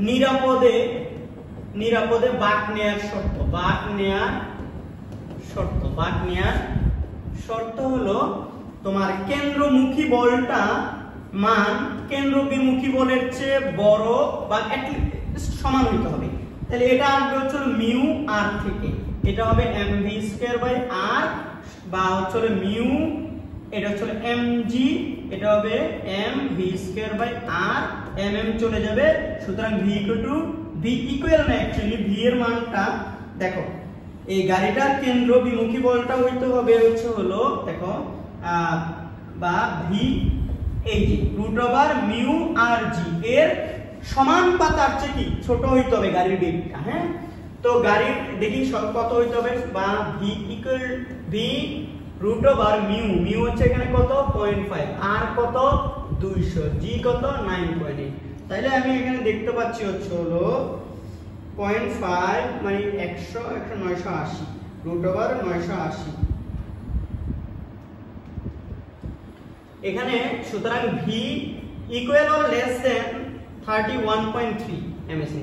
Speaker 1: নিরাপদে বাঁক নেয়ার শর্ত হলো তোমার কেন্দ্রমুখী বলটা মান কেন্দ্র বিমুখী বলের চেয়ে বড় বা সমান হইতে হবে। তাহলে এটা আসবে হচ্ছে মিউ আর থেকে, এটা হবে mv স্কয়ার বাই r বা হচ্ছে মিউ, এটা হচ্ছে mg, এটা হবে mv square by r, mm চলে যাবে। সুতরাং v ইকুয়াল না, অ্যাকচুয়ালি v এর মানটা দেখো, এই গাড়িটার কেন্দ্র বিমুখী বলটা হইতে হবে হচ্ছে হলো দেখো বা v এই যে রুট ওভার মিউ আর জি এর সমানুপাতার চেয়ে কি ছোট হইতে হবে গাড়ির বেগটা। হ্যাঁ, তো গাড়ির দেখি কত হইতে হবে, বা v equal v root over mu হচ্ছে এখানে কত 0.5, আর কত 200, জি কত 9.8। তাইলে আমি এখানে দেখতে পাচ্ছি হচ্ছে হলো 0.5 মানে 100 980 রুট ওভার 980 এখানে। সুতরাং v equal or less than 31.3 ms,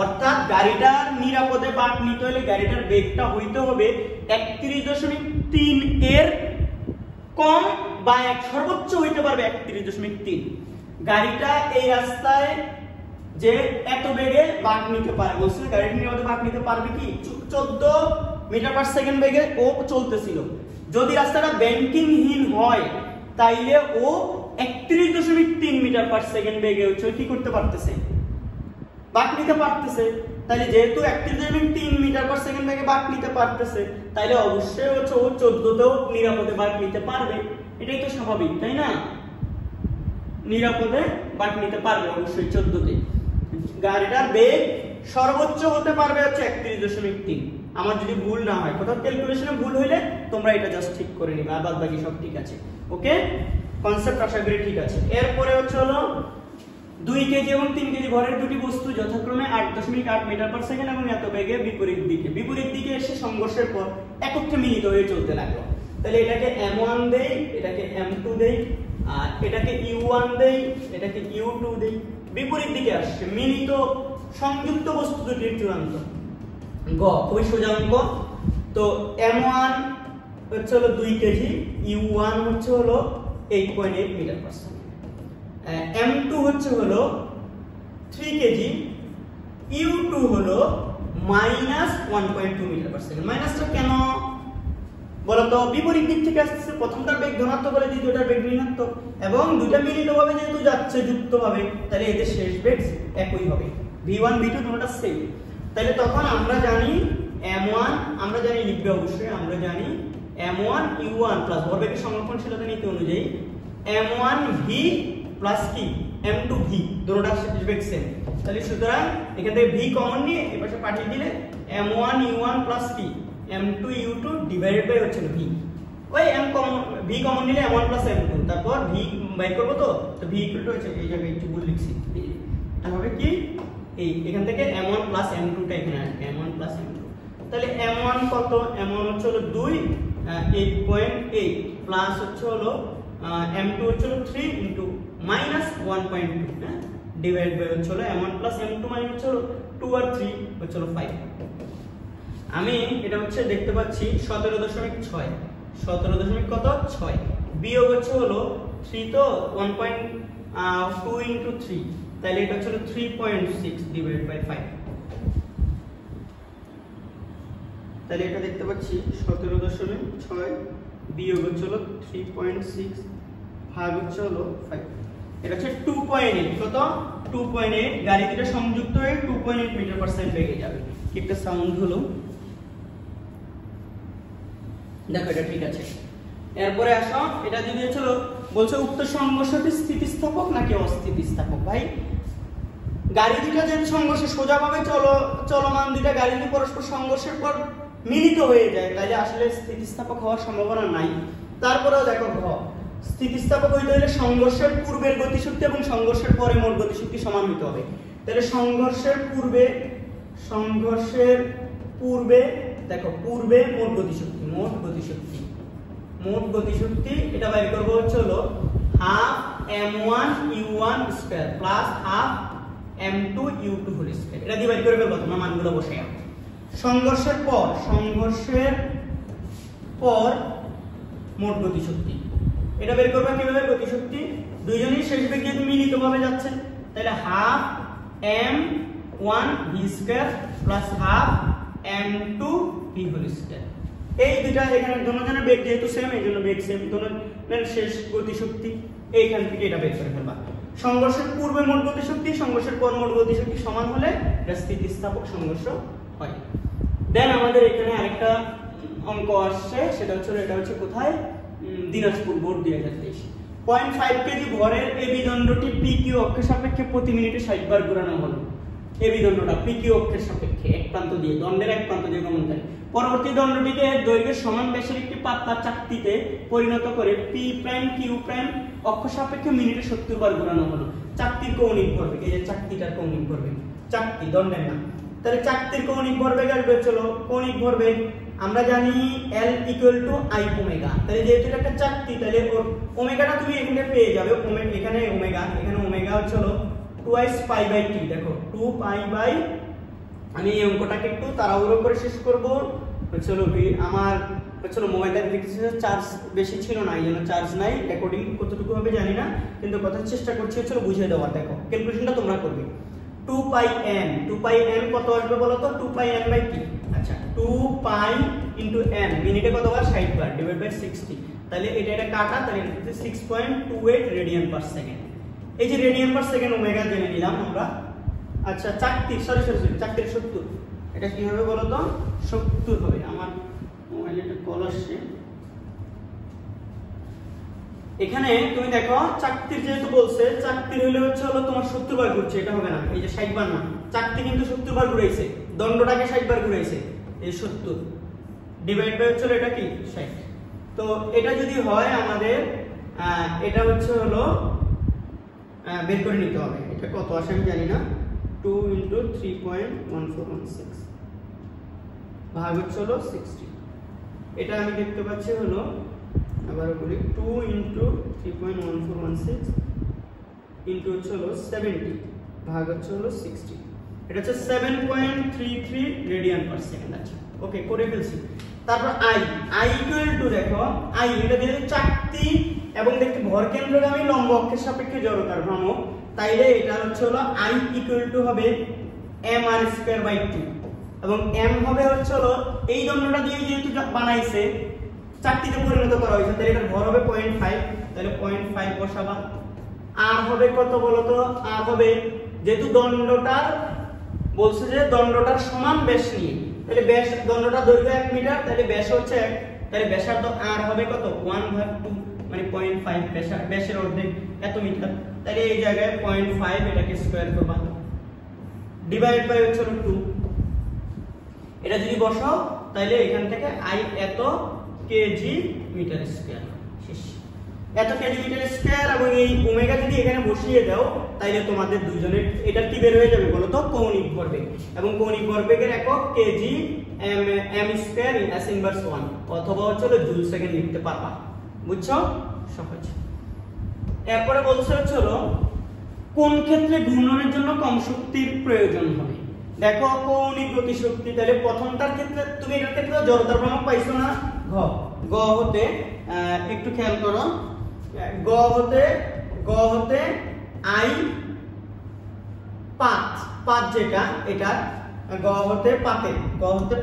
Speaker 1: অর্থাৎ গাড়িটার নিরাপদে বাঁক নিতে হলে গাড়িটার বেগটা হইতে হবে 31.3 এর কম, বা সর্বোচ্চ হইতে পারবে 31.3। গাড়িটা এই রাস্তায় যে এত বেগে বাঁক নিতে পারে, বলছিল গাড়িটা নিরাপদে বাঁক নিতে পারবে কি 14 মিটার পার সেকেন্ড বেগে ও চলতেছিল। যদি রাস্তাটা ব্যাংকিংহীন হয় তাইলে ও 31.3 মিটার পার সেকেন্ড বেগে হচ্ছে কি করতে পারতেছে, বাঁক নিতে পারতেছে। তাইলে যেহেতু 31.3 মিটার পার সেকেন্ড বেগে বাঁক নিতে পারতেছে, তাইলে অবশ্যই হচ্ছে ও 14তেও নিরাপদে বাঁক নিতে পারবে। এটাই তো স্বাভাবিক, তাই না? নিরাপদে বাঁক নিতে পারবে অবশ্যই 14তে। গাড়িটার বেগ সর্বোচ্চ হতে পারবে হচ্ছে 31.3। আমার যদি ভুল না হয়, কোথাও ক্যালকুলেশনে ভুল হইলে তোমরা এটা জাস্ট ঠিক করে নিবে, আর বাদ বাকি সব ঠিক আছে। ওকে, কনসেপ্ট আশা করি ঠিক আছে। এরপরে হচ্ছে হলো 2 কেজি এবং 3 কেজি ভরের দুটি বস্তু যথাক্রমে 8.8 মিটার পার সেকেন্ড এবং এত বেগে বিপরীত দিকে এসে সংঘর্ষের পর একত্রে মিলিত হয়ে চলতে লাগলো। তাহলে এটাকে m1 দেই, এটাকে m2 দেই, আর এটাকে u1 দেই, এটাকে u2 দেই। বিপরীত দিকে আসছে মিলিত সংযুক্ত বস্তু দুটির চূড়ান্ত। গ খুবই সোজা অঙ্ক। তো m1 হচ্ছে হলো 2 কেজি, u1 হচ্ছে হলো 8.8 মিটার পার সেকেন্ড, m2 হচ্ছে হলো 3 কেজি, u2 হলো -1.2 মিটার পার সেকেন্ড। মাইনাসটা কেন বলতো? বিপরীত দিক থেকে আসছে, প্রথমটার বেগ ধনাত্মক হলে দ্বিতীয়টার বেগ ঋণাত্মক, এবং দুটো মিলিতভাবে যেহেতু যাচ্ছে যুক্তভাবে, তাহলে এদের শেষ বেগ একই হবে। v1 v2 দুটোটা same. তাহলে তখন আমরা জানি m1, আমরা জানি লিখবে অবশ্যই, আমরা জানি m1 u1 প্লাস ভরবেগের সংরক্ষণশীলতা নীতি অনুযায়ী m1 v প্লাস কি m2 v, দুটোটা শেষ বেগ সেম। তাহলে সুতরাং এখান থেকে v কমন নিয়ে এই পাশে পাঠিয়ে দিলে m1 u1 প্লাস কি m2 u2 ডিভাইডেড বাই হচ্ছে v। ওই m কমন v কমন নিলে m1 প্লাস m2, তারপর v বাই করব। তো v ইকুয়াল টু হচ্ছে এই জায়গায় একটু ভুল লিখছি, এটা হবে কি এই এখান থেকে m1 প্লাস m2 টা এখানে আসবে, m1 প্লাস m2। তাহলে m1 কত? m1 হচ্ছে হলো 2 8.8 প্লাস হচ্ছে হলো m2 হচ্ছে হলো 3 ইনটু -1.2, হ্যাঁ, ডিভাইড বাই হচ্ছে হলো m1 প্লাস m2 মানে হচ্ছে হলো 2 আর 3 হচ্ছে হলো 5। আমি এটা হচ্ছে দেখতে পাচ্ছি 17.6, 17 কত 6 বিয়োগ হচ্ছে হলো 3, তো 1.2 ইনটু 3, তাহলে এটা হচ্ছে 3.6 ডিভাইড বাই 5। তাহলে এটা দেখতে পাচ্ছি 17.6 বিয়োগ হচ্ছে হলো 3.6 ভাগ হচ্ছে হলো 5, এটা হচ্ছে 2.8। কত? 2.8। গাড়ি দুটো সংযুক্ত হয়ে 2.8 মিটার পার সেকেন্ড বেগে যাবে। কি একটা সাউন্ড হলো, দেখো এটা ঠিক আছে। এরপরে আসো, এটা যদি হলো বলছে উক্ত সংঘর্ষটি স্থিতিস্থাপক নাকি অস্থিতিস্থাপক। ভাই গাড়ি দুটো যদি সংঘর্ষে সোজাভাবে চলমান দুটো গাড়ি যদি পরস্পর সংঘর্ষের পর মিলিত হয়ে যায়, তাহলে আসলে স্থিতিস্থাপক হওয়ার সম্ভাবনা নাই। তারপরেও দেখো ঘ স্থিতিস্থাপক হইতে হলে সংঘর্ষের পূর্বের গতিশক্তি এবং সংঘর্ষের পরে মোট গতিশক্তি সমান হতে হবে। তাহলে সংঘর্ষের পূর্বে দেখো পূর্বে মোট গতিশক্তি মোট গতিশক্তি এটা বের করব হচ্ছে হলো half m1 u1 square plus half m2 u2 whole square. এটা দিয়ে বের করে ফেলবো, তোমরা মানগুলো বসাই। সংঘর্ষের পর মোট গতিশক্তি এটা বের করবা কিভাবে? গতিশক্তি দুইজনই শেষ বেগে মিলিতভাবে যাচ্ছে, তাহলে half m1 v square plus half m2 v whole square. এই দুইটা এখানে দুজনের বেগ যেহেতু সেম, এইজন্য বেগ সেম, দুজনের শেষ গতিশক্তি এইখান থেকে এটা বের করে ফেলবা। সংঘর্ষের পূর্বে মোট গতিশক্তি, সংঘর্ষের পর মোট গতিশক্তি সমান হলে এটা স্থিতিস্থাপক সংঘর্ষ হয়। দেন আমাদের এখানে আরেকটা অঙ্ক আসছে, সেটা হচ্ছে এটা হচ্ছে কোথায়? দিনাজপুর বোর্ড 2023। 0.5 কেজি ভরের এবি দণ্ডটি পি কিউ অক্ষের সাপেক্ষে প্রতি মিনিটে 60 বার ঘোরানো হলো। এবি দণ্ডটা পি কিউ অক্ষের সাপেক্ষে এক প্রান্ত দিয়ে, দণ্ডের এক প্রান্ত দিয়ে গমনকারী। পরবর্তী দণ্ডটিকে দৈর্ঘ্যের সমান ব্যাসের একটি পাতলা চাকতিতে পরিণত করে পি প্রাইম কিউ প্রাইম অক্ষ সাপেক্ষে মিনিটে 70 বার ঘোরানো হলো। চাকতির কৌণিক ভরবেগ, এই যে চাকতিটার কৌণিক ভরবেগ, চাকতি দণ্ডের না, তাহলে চাকতির কৌণিক ভরবেগ আসবে, চলো কৌণিক ভরবেগ আমরা জানি L equal to I omega. তাহলে যেহেতু এটা একটা চাকতি, তাহলে ওমেগাটা তুমি এখানে পেয়ে যাবে, এখানে ওমেগা, এখানে ওমেগা হচ্ছে 2 পাই বাই t। দেখো 2 পাই বাই, আমি এই অঙ্কটাকে একটু তাড়াহুড়ো করে শেষ করব। চলো আমার চলো মোবাইলটার চার্জ বেশি ছিল না, এই জন্য চার্জ নাই, রেকর্ডিং কতটুকু হবে জানি না, কিন্তু কথার চেষ্টা করছি চলো বুঝিয়ে দেওয়ার। দেখো ক্যালকুলেশনটা তোমরা করবে। 2 পাই n কত আসবে বলো তো? 2 পাই n বাই t। আচ্ছা 2 পাই ইনটু n মিনিটে কত বার? 60 বার, ডিভাইড বাই 60। তাহলে এটা কাটা, তাহলে 6.28 রেডিয়ান পার সেকেন্ড। এই যে রেডিয়ান পার সেকেন্ড ওমেগা জেনে নিলাম আমরা। আচ্ছা চাকতির চাকতির 70, এটা কি হবে বলো তো? 70 হবে। আমার মোবাইলে একটা কল আসছে। এখানে তুমি দেখো চাকতির যেহেতু বলছে, চাকতির হইলে হচ্ছে তোমার 70 বার ঘুরছে, এটা হবে না, এই যে 60 বার না, চাকতি কিন্তু 70 বার ঘুরাইছে, দণ্ডটাকে 60 বার ঘুরাইছে, এই 70 ডিভাইড বাই হচ্ছে এটা কি 60। তো এটা যদি হয় আমাদের এটা হচ্ছে বের করে নিতে হবে, এটা কত আসে আমি জানি না। 2 × 3.1416 ভাগ হচ্ছে 60। এটা আমি দেখতে পাচ্ছি আবার বলি 2 × 3.1416 ইনটু হচ্ছে 70 ভাগ হচ্ছে 60। এটা হচ্ছে 7.33 রেডিয়ান পার সেকেন্ড। আছে ওকে, করে ফেলছি। তারপর I ইকুয়াল টু, দেখো I এটা যেহেতু চাকতি এবং দেখতে ভর কেন্দ্রগামী লম্ব অক্ষের সাপেক্ষে জড়তার ভ্রামক, তাইলে এটা হচ্ছে I ইকুয়াল টু হবে mr²/2 এবং m হবে হচ্ছে এই দণ্ডটা দিয়ে যেহেতু বানাইছে চাকতিতে পরিণত করা হয়েছে, তাহলে এটার ভর হবে 0.5, তাহলে 0.5 বসাবা। আর হবে কত বলো তো? আর হবে যেহেতু দণ্ডটার বলছে যে দণ্ডটার সমান ব্যাস নিয়ে, তাহলে ব্যাস দণ্ডটার দৈর্ঘ্য 1 মিটার, তাহলে ব্যাস হচ্ছে 1, তাহলে ব্যাসার্ধ আর হবে কত? 1/2 মানে 0.5, ব্যাসের অর্ধেক এত মিটার, তাহলে এই জায়গায় 0.5 এটাকে স্কয়ার করবা, ডিভাইড বাই হচ্ছে 2। এটা যদি বসাও তাহলে এখান থেকে I এত কেজি মিটার স্কয়ার, শেষ। এত কেজি মিটার স্কয়ার এবং এই ওমেগা যদি এখানে বসিয়ে দাও তাহলে তোমাদের দুইজনের এটা কি বের হয়ে যাবে বলো তো? কৌণিক ভরবেগ। এবং কৌণিক ভরবেগের একক KG m square s inverse 1 অথবা হচ্ছে জুল সেকেন্ড লিখতে পারবা। বুঝছো? সহজ। এরপরে বলছে হচ্ছে কোন ক্ষেত্রে ঘূর্ণনের জন্য কম শক্তির প্রয়োজন হবে। দেখো কৌণিক গতিশক্তি, তাহলে প্রথমটার ক্ষেত্রে তুমি এটার ক্ষেত্রে জড়তার ভ্রামক পাইছো না? গ হতে একটু খেয়াল করো, গ হতে I পাত যেটা, এটা গ হতে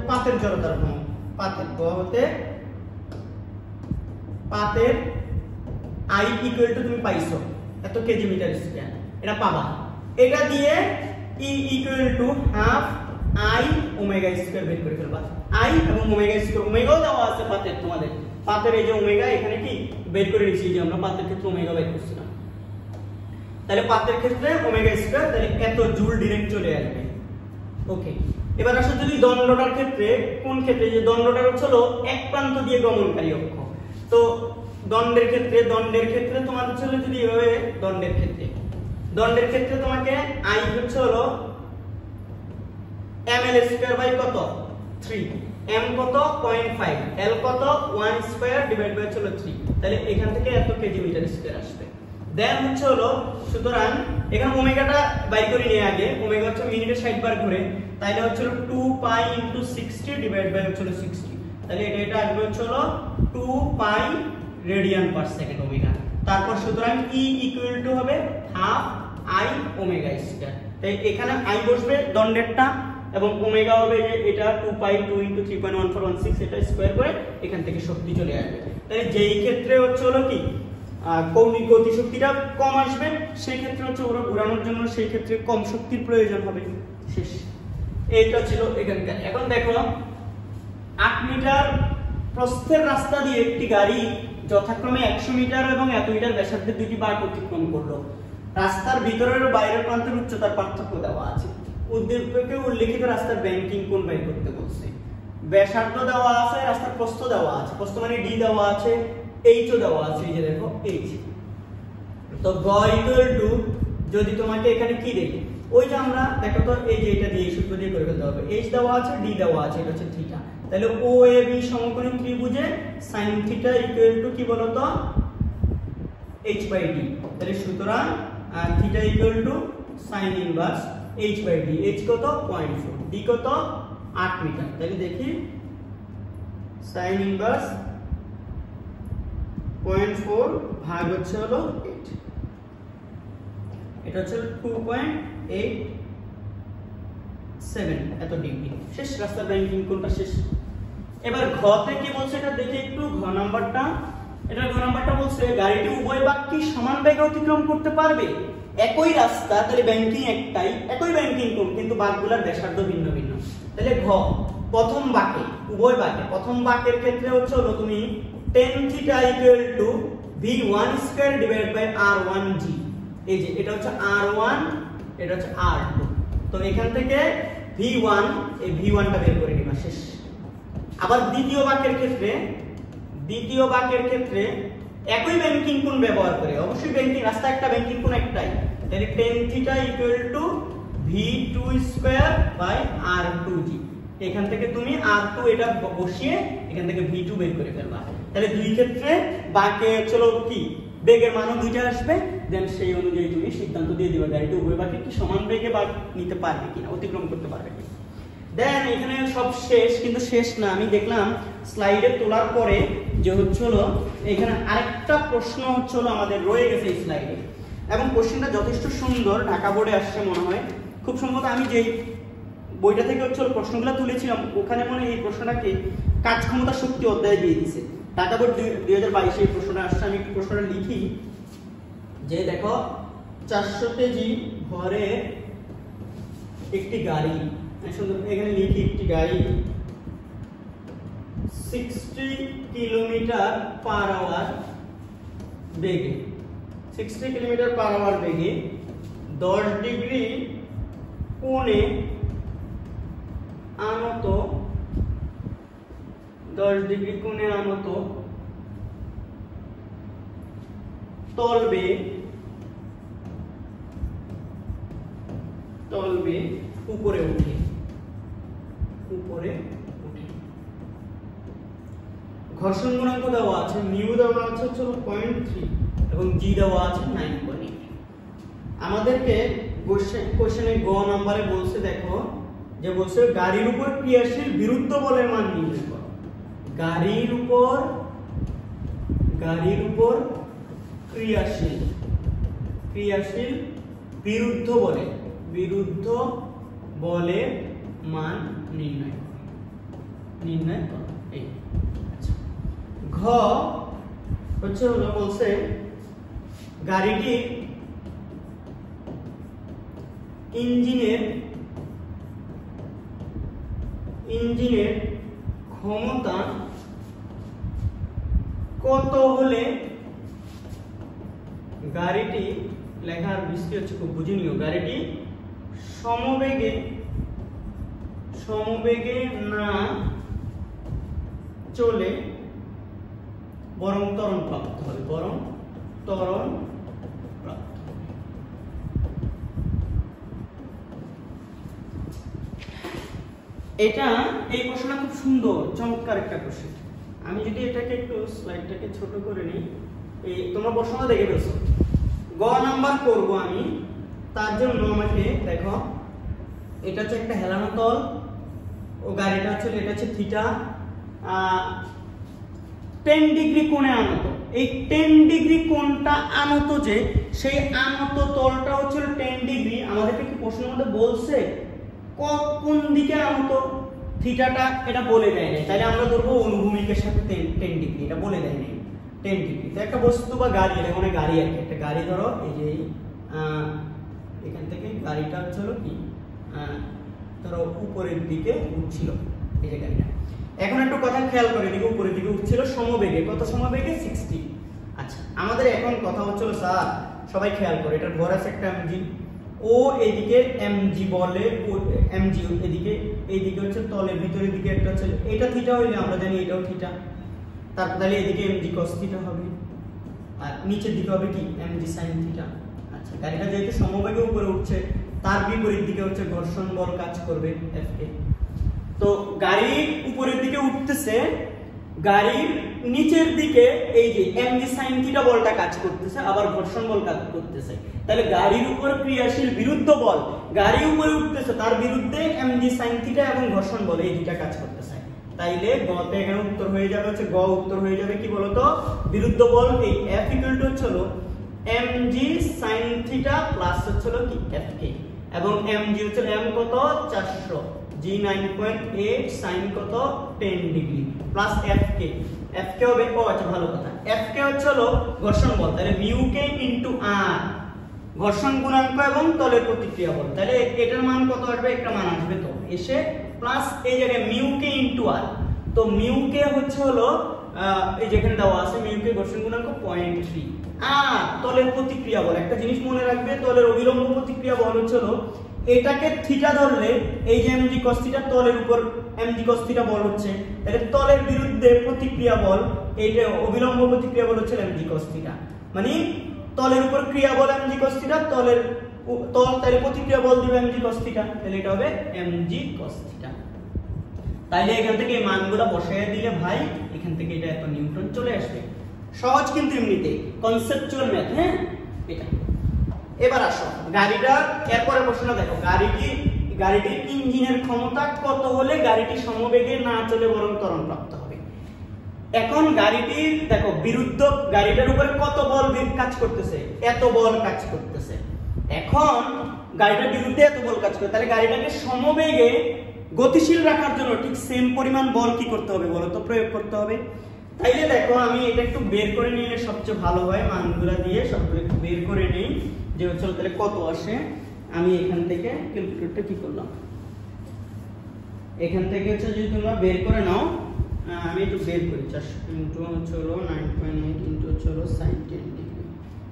Speaker 1: পাতের জড়তার ভ্রামক, গ হতে পাতের I ইকুয়াল টু তুমি পাইছো এত কেজি মিটার স্কয়ার, এটা পাবা। এটা দিয়ে E equal to half I omega square বের করে ফেলবা। I এবং ওমেগা স্কয়ার, ওমেগাও দেওয়া আছে পাতের, তোমাদের পাতের এই যে ওমেগা এখানে কি বের করে নিয়েছি, যে আমরা পাতের ক্ষেত্রে ওমেগা বের করছিলাম, তাহলে পাতের ক্ষেত্রে ওমেগা স্কয়ার, তাহলে এত জুল ডাইরেক্ট চলে আসবে। ওকে, এবার আসলে যদি দণ্ডটার ক্ষেত্রে, কোন ক্ষেত্রে? যে দণ্ডটার হচ্ছে এক প্রান্ত দিয়ে গমনকারী অক্ষ, তো দণ্ডের ক্ষেত্রে তোমার হচ্ছে যদি এভাবে দণ্ডের ক্ষেত্রে তোমাকে I হচ্ছে ml² বাই কত 3, m কত 0.5, l কত 1 স্কয়ার ডিভাইড বাই হলো 3, তাহলে এখান থেকে এত কেজি মিটার স্কয়ার আসবে। দেন হচ্ছে হলো সুতরাং এখানে ওমেগাটা বাই করে নিয়ে আগে, ওমেগা হচ্ছে মিনিটে 60 বার ঘুরে, তাইলে হচ্ছে হলো 2 পাই ইনটু 60 ডিভাইড বাই হচ্ছে হলো 60, তাহলে এটা আসবে হচ্ছে হলো 2 পাই রেডিয়ান পার সেকেন্ড ওমেগা। তারপর সুতরাং e ইকুয়াল টু হবে হাফ i ওমেগা স্কয়ার, তাই এখানে i বসবে দণ্ডেরটা এবং ওমেগা হবে যে এটা 2 পাই 2 ইনটু 3.1416, এটা স্কয়ার করে এখান থেকে শক্তি চলে আসবে। তাহলে যেই ক্ষেত্রে হচ্ছে হলো কি কৌণিক গতি শক্তিটা কম আসবে, সেই ক্ষেত্রে হচ্ছে ওরা ঘোরানোর জন্য সেই ক্ষেত্রে কম শক্তির প্রয়োজন হবে। শেষ, এইটা ছিল এখানকার। এখন দেখো 8 মিটার প্রস্থের রাস্তা দিয়ে একটি গাড়ি যথাক্রমে 100 মিটার এবং এত মিটার ব্যাসার্ধের দুটি বাঁক অতিক্রম করলো। রাস্তার ভিতরের ও বাইরের প্রান্তের উচ্চতার পার্থক্য দেওয়া আছে। উদ্দীপকে উল্লেখিত রাস্তার ব্যাংকিং কোণ বের করতে বলছে। ব্যাসার্ধ দেওয়া আছে, রাস্তার প্রস্থ দেওয়া আছে, প্রস্থ মানে d দেওয়া আছে, h ও দেওয়া আছে, এই যে দেখো h। তো g ইকুয়াল টু যদি তোমাকে এখানে কি দেই, ওই যে আমরা দেখো তো এই যে এটা দিয়ে সূত্র দিয়ে করে ফেলতে হবে, h দেওয়া আছে, d দেওয়া আছে, এটা হচ্ছে থিটা। তাহলে OAB সমকোণী ত্রিভুজে sin থিটা ইকুয়াল টু কি বলতো h/d। তাহলে সুতরাং theta equal two sin inverse h/d, h কত 0.4, d কত 8 মিটার। তাহলে দেখি sin ইনভার্স 0.4 ভাগ হচ্ছে হলো 8, এটা হচ্ছে 2.87 এত ডিগ্রি। শেষ, রাস্তার ব্যাংকিং কোণটা শেষ। এবার ঘ তে কি বলছে এটা দেখি একটু, ঘ নাম্বারটা। এটা ঘ নাম্বারটা বলছে গাড়িটি উভয় বাঁক কি সমান বেগে অতিক্রম করতে পারবে। একই রাস্তা, তাহলে ব্যাংকিং একটাই, একই ব্যাংকিং কোণ, কিন্তু বাঁকগুলোর ব্যাসার্ধ ভিন্ন ভিন্ন। তাহলে ঘ প্রথম বাঁকে, উভয় বাঁকে, প্রথম বাঁকের ক্ষেত্রে হচ্ছে হলো তুমি tan theta equal to v1 square divide by r1g, এই যে এটা হচ্ছে r1, এটা হচ্ছে r2। তো এখান থেকে v1, এই v1টা বের করে নিবা। শেষ। আবার দ্বিতীয় বাঁকের ক্ষেত্রে একই ব্যাংকিং কোণ ব্যবহার করে, অবশ্যই ব্যাংকিং রাস্তা একটা, ব্যাংকিং কোণ একটাই, তাহলে tan theta equal to v2 square by r2g। এখান থেকে তুমি r2 এটা বসিয়ে এখান থেকে v2 বের করে ফেলবা। তাহলে দুই ক্ষেত্রে বাঁকে চলো কি বেগের মানও দুইটা আসবে, দেন সেই অনুযায়ী তুমি সিদ্ধান্ত দিয়ে দিবা গাড়িটা উভয় বাঁকে কি সমান বেগে বাঁক নিতে পারবে কিনা, অতিক্রম করতে পারবে কিনা। দেন এখানে সব শেষ, কিন্তু শেষ না, আমি দেখলাম স্লাইডে তোলার পরে যে হচ্ছে হলো এখানে আরেকটা প্রশ্ন হচ্ছে হলো আমাদের রয়ে গেছে এই স্লাইডে, এবং কোশ্চেনটা যথেষ্ট সুন্দর, ঢাকা বোর্ডে আসছে মনে হয় খুব সম্ভবত। আমি যেই বইটা থেকে হচ্ছে প্রশ্নগুলো তুলেছিলাম ওখানে মনে হয় এই প্রশ্নটাকে কাজ ক্ষমতা শক্তি অধ্যায় দিয়ে দিছে। ঢাকা বোর্ড 2022 এই প্রশ্নটা আসছে। আমি প্রশ্নটা লিখি যে দেখো 400 কেজি ভরে একটি গাড়ি, এখানে লিখি একটি গাড়ি 60 কিলোমিটার পার আওয়ার বেগে, 60 কিলোমিটার পার আওয়ার বেগে 10 ডিগ্রি কোণে আনত, 10 ডিগ্রি কোণে আনত তলবে উপরে উঠে, ঘর্ষণ গুণাঙ্ক দেওয়া আছে, মিউ দেওয়া আছে 0.3 এবং জি দেওয়া আছে 9.8। আমাদেরকে কোশ্চেনে গ নম্বরে বলছে, দেখো যে বলছে গাড়ির উপর ক্রিয়াশীল বিরুদ্ধ বলের মান নির্ণয় করো। গাড়ির উপর ক্রিয়াশীল বিরুদ্ধ বলের মান নির্ণয় করো। এই ঘ হচ্ছে হলো বলছে গাড়িটির ইঞ্জিনের ক্ষমতা কত হলে গাড়িটি, লেখার বৃষ্টি হচ্ছে খুব বুঝে নিও, গাড়িটি সমবেগে না চলে বরং ত্বরণ প্রাপ্ত হবে, এটা এই প্রশ্নটা খুব সুন্দর, চমৎকার একটা কোশ্চেন। আমি যদি এটাকে একটু স্লাইডটাকে ছোট করে নিই, এই তোমরা প্রশ্নটা দেখে ফেলছো। গ নাম্বার করব আমি, তার জন্য আমাকে দেখো এটা হচ্ছে একটা হেলানো তল, ও গাড়িটা হচ্ছে এটা হচ্ছে থিটা, 10 ডিগ্রি কোণে আনত। এই 10 ডিগ্রি কোণটা আনত, যে সেই আনত তলটা হচ্ছে 10 ডিগ্রি। আমাদেরকে কি প্রশ্নের মধ্যে বলছে কোন দিকে আনত থিটাটা, এটা বলে দেয় না। তাহলে আমরা ধরবো অনুভূমিকের সাথে 10 ডিগ্রি, এটা বলে দেয় না 10 ডিগ্রি। তো একটা বস্তু বা গাড়ি, এটা মানে গাড়ি আর কি, একটা গাড়ি ধরো এই যে এখান থেকে গাড়িটা হচ্ছে কি ধরো উপরের দিকে উঠছিল, এই যে গাড়িটা। এখন একটু কথা খেয়াল করে দিকে, উপরের দিকে উঠছিল সমবেগে, কত সমবেগে 60। আচ্ছা, আমাদের এখন কথা হচ্ছিল স্যার সবাই খেয়াল করে, এটা ভর আছে একটা mg, ও এইদিকে mg বলে, mg এদিকে, এইদিকে হচ্ছে তলের ভিতরের দিকে একটা হচ্ছে, এটা থিটা হইলে আমরা জানি এটাও থিটা, তারপর তাহলে এদিকে mg cos থিটা হবে, আর নিচের দিকে হবে কি mg sin থিটা। আচ্ছা, গাড়িটা যেহেতু সমবেগে উপরে উঠছে, তার বিপরীত দিকে হচ্ছে ঘর্ষণ বল কাজ করবে F এ। তো গাড়ি উপরের দিকে উঠতেছে, গাড়ির নিচের দিকে এই যে mg sin থিটা বলটা কাজ করতেছে, আবার ঘর্ষণ বল কাজ করতেছে। তাহলে গাড়ির উপর ক্রিয়াশীল বিরুদ্ধ বল, গাড়ি উপরে উঠতেছে তার বিরুদ্ধে mg sin থিটা এবং ঘর্ষণ বল, এই দুইটা কাজ করতেছে। তাইলে গতে এখানে উত্তর হয়ে যাবে হচ্ছে গ, উত্তর হয়ে যাবে কি বলতো বিরুদ্ধ বল। এই F ইকুয়াল টু হচ্ছে mg sin থিটা প্লাস হচ্ছে কি Fk, এবং mg হচ্ছে m কত 400, g 9.8, sin কত 10 ডিগ্রি প্লাস Fk, Fk হবে ও আচ্ছা ভালো কথা, Fk হচ্ছে ঘর্ষণ বল, তাহলে μk r ঘর্ষণ গুণাঙ্ক এবং তলের প্রতিক্রিয়া বল। তাহলে এটার মান কত আসবে, একটা মান আসবে তো এসে প্লাস এই জায়গায় μk r, তো μk হচ্ছে এই যেখানে দেওয়া আছে μk ঘর্ষণ গুণাঙ্ক 0.3, আর তলের প্রতিক্রিয়া বল একটা জিনিস মনে রাখবে, তলের অবিলম্ব প্রতিক্রিয়া বল হচ্ছে এটাকে থিটা ধরলে এই যে mg cos থিটা, তলের উপর mg cos থিটা বল হচ্ছে, তাহলে তলের বিরুদ্ধে প্রতিক্রিয়া বল এই যে অবিলম্ব প্রতিক্রিয়া বল হচ্ছে mg cos থিটা, মানে তলের উপর ক্রিয়া বল mg cos থিটা, তলের তল তাহলে প্রতিক্রিয়া বল দিবে mg cos থিটা, তাহলে এটা হবে mg cos থিটা। তাইলে এখান থেকে এই মানগুলো বসায় দিলে ভাই এখান থেকে এটা এত নিউটন চলে আসবে। সহজ কিন্তু এমনিতে, কনসেপচুয়াল ম্যাথ। হ্যাঁ, এটা এবার আসো গাড়িটা, এরপরে প্রশ্নটা দেখো, গাড়িটির ইঞ্জিনের ক্ষমতা কত হলে গাড়িটি সমবেগে না চলে বরং ত্বরণ প্রাপ্ত হবে। এখন গাড়িটির দেখো বিরুদ্ধ, গাড়িটার উপরে কত বল কাজ করতেছে, এত বল কাজ করতেছে। এখন গাড়িটার বিরুদ্ধে এত বল কাজ করে, তাহলে গাড়িটাকে সমবেগে গতিশীল রাখার জন্য ঠিক সেম পরিমাণ বল কি করতে হবে বলো তো, প্রয়োগ করতে হবে। তাইলে দেখো আমি এটা একটু বের করে নিলে সবচেয়ে ভালো হয়, মানগুলা দিয়ে সবগুলো একটু বের করে নেই যে হচ্ছে তাহলে কত আসে। আমি এখান থেকে ক্যালকুলেটরটা কি করলাম, এখান থেকে হচ্ছে যদি তোমরা বের করে নাও, আমি একটু বের করি, 400 ইন্টু হচ্ছে 9.8 ইন্টু হচ্ছে sin 10 ডিগ্রি,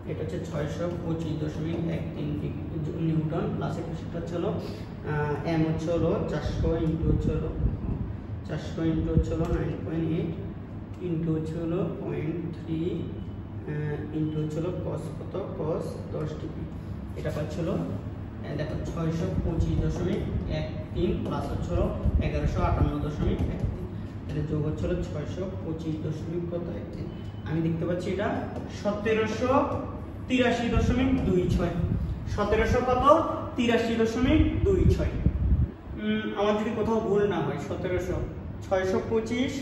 Speaker 1: এটা হচ্ছে 625.13 নিউটন, প্লাস এটা হচ্ছে m হচ্ছে 400 ইন্টু হচ্ছে 400 ইন্টু হচ্ছে 9.8 ইন্টু হচ্ছে 0.3 ইন্টু হচ্ছে cos কত cos 10 ডিগ্রি, এটা পাচ্ছিল দেখো 625.13 প্লাস হচ্ছে 1158.13, তাহলে যোগ হচ্ছে 625.13। আমি দেখতে পাচ্ছি এটা 1783.26, 1700 কত 83.26। আমার যদি কোথাও ভুল না হয় 625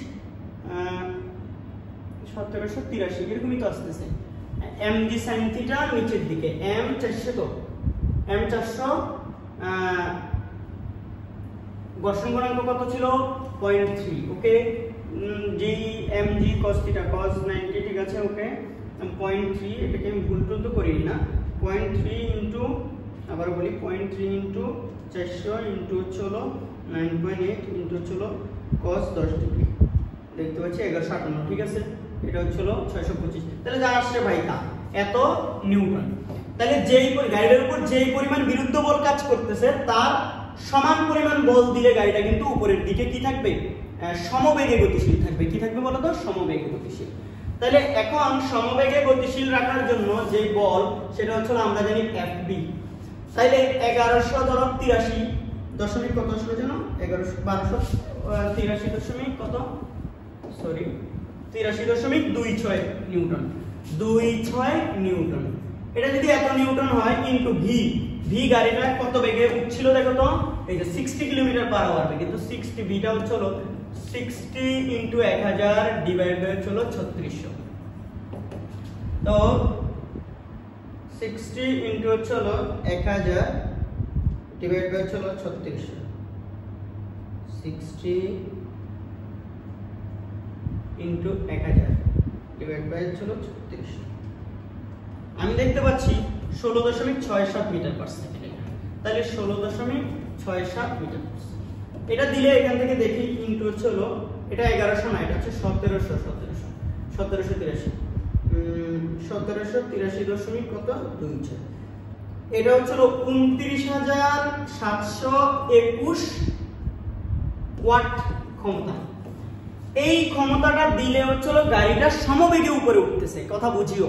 Speaker 1: 1783 এরকমই তো আসতেছে। mg sin থিটা নিচের দিকে m 400, তো m 400, ঘর্ষণ গুণাঙ্ক কত ছিল 0.3, ওকে, যেই mg cos থিটা cos 90, ঠিক আছে, ওকে 0.3, এটাকে আমি ভুল টুল তো করি না, 0.3 ইন্টু আবার বলি 0.3 ইন্টু 400 ইন্টু হচ্ছে 9.8 ইন্টু হচ্ছে cos 10 ডিগ্রি, দেখতে পাচ্ছি 1158, ঠিক আছে, এটা হচ্ছে 625। তাহলে যা আসছে ভাই তা এত নিউটন। তাহলে যেই গাড়িটার উপর যেই পরিমাণ বিরুদ্ধ বল কাজ করতেছে তার সমান পরিমাণ বল দিলে গাড়িটা কিন্তু উপরের দিকে কি থাকবে, সমবেগে গতিশীল থাকবে। কি থাকবে বলো তো, সমবেগে গতিশীল। তাহলে এখন সমবেগে গতিশীল রাখার জন্য যে বল সেটা হচ্ছে আমরা জানি Fb। তাহলে 1183 দশমিক কত আসলে যেন 1283 দশমিক কত, সরি 83.26 নিউটন, 26 নিউটন। এটা যদি এত নিউটন হয় ইনটু ভি, ভি গাড়িটা কত বেগে উঠছিল দেখো তো, এই যে 60 কিলোমিটার/আওয়ার বেগে, কিন্তু 60 ভিটা হচ্ছে 60 ইনটু 1000 ডিভাইড বাই হচ্ছে 3600। তো 60 ইনটু হচ্ছে 1000 ডিভাইড বাই হচ্ছে 3600, 60 ইনটু 1000 ডিভাইড বাই হচ্ছে 3600। আমি দেখতে পাচ্ছি 16.67 মিটার পার সেকেন্ড। তাহলে 16.67 মিটার। এটা দিলে এখান থেকে দেখি ইনটু হচ্ছে এটা 1100 না, এটা হচ্ছে 1783 দশমিক কত 26। এটা হচ্ছে 29,721 ওয়াট ক্ষমতা। এই ক্ষমতাটা দিলে হচ্ছে গাড়িটা সমবেগে উপরে উঠতেছে, কথা বুঝিও,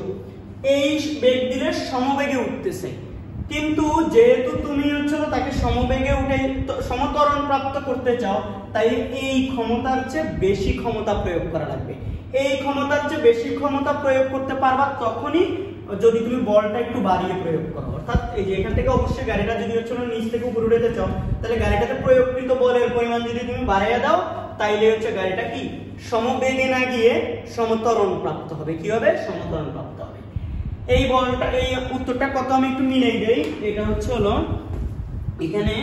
Speaker 1: এই বেগ দিলে সমবেগে উঠতেছে। কিন্তু যেহেতু তুমি হচ্ছে তাকে সমবেগে উঠে সমত্বরণ প্রাপ্ত করতে চাও, তাই এই ক্ষমতার চেয়ে বেশি ক্ষমতা প্রয়োগ করা লাগবে। এই ক্ষমতার চেয়ে বেশি ক্ষমতা প্রয়োগ করতে পারবা তখনই যদি তুমি বলটা একটু বাড়িয়ে প্রয়োগ করো। অর্থাৎ এই যে এখান থেকে অবশ্যই গাড়িটা যদি হচ্ছে নিচ থেকে উপরে উঠাতে চাও, তাহলে গাড়িটাতে প্রয়োগকৃত বলের পরিমাণ যদি তুমি বাড়াইয়া দাও, তাইলে হচ্ছে গাড়িটা কি সমবেগে না গিয়ে সমত্বরণ প্রাপ্ত হবে। কি হবে? সমত্বরণ প্রাপ্ত হবে। এই বলটা, এই উত্তরটা কত আমি একটু মিলাই দেই। এটা হচ্ছে এখানে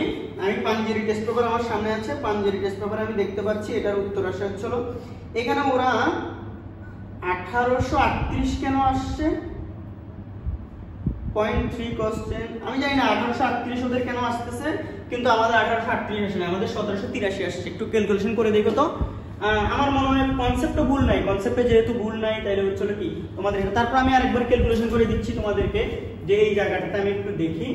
Speaker 1: আমি পাঞ্জেরি টেস্ট পেপার আমার সামনে আছে, পাঞ্জেরি টেস্ট পেপারে আমি দেখতে পাচ্ছি এটার উত্তর আসে হচ্ছে এখানে ওরা 1838 কেন আসছে 0.3 cos10, আমি জানি না 1838 ওদের কেন আসতেছে, কিন্তু আমাদের 1838 আসে না, আমাদের 1783 আসছে। একটু ক্যালকুলেশন করে দেখো তো। আমার মনে হয় কনসেপ্টও ভুল নাই, কনসেপ্টে যেহেতু ভুল নাই তাহলে হচ্ছে কি তোমাদের। তারপর আমি আরেকবার ক্যালকুলেশন করে দিচ্ছি তোমাদেরকে, যে এই জায়গাটাতে আমি একটু দেখি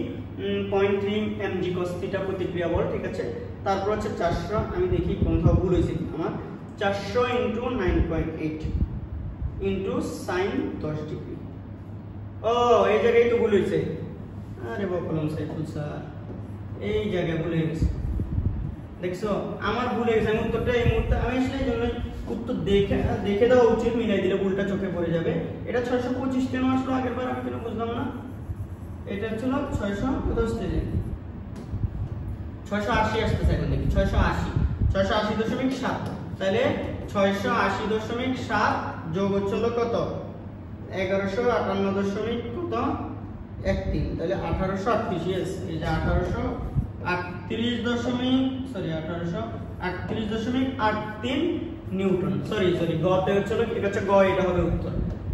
Speaker 1: 0.3 mg cos θ প্রতিক্রিয়া বল, ঠিক আছে। তারপর হচ্ছে 400, আমি দেখি কোনটাও ভুল হয়েছে আমার, 400 ইনটু 9.8 ইনটু sin 10 ডিগ্রি। ও এই জায়গায় তো ভুল হয়েছে, আরে বকলম সাইফুল স্যার, এই জায়গায় ভুল হয়ে গেছে, দেখছো আমার ভুল হয়ে গেছে। আমি উত্তরটা এই মুহূর্তে আমি আসলে এই জন্য উত্তর দেখে দেওয়া উচিত, মিলাই দিলে ভুলটা চোখে পড়ে যাবে। এটা 625 কেন আসলো আগের বার, আমি কেন বুঝলাম না। এটা ছিল 680 আসতেছে, এখন দেখি 680.7, তাহলে 680.7 যোগ হচ্ছে কত 1158 কত 13, তাহলে 1838। এই যে 1838.83 নিউটন। সরি গতে হচ্ছে এটা হচ্ছে গ, এটা হবে উত্তর।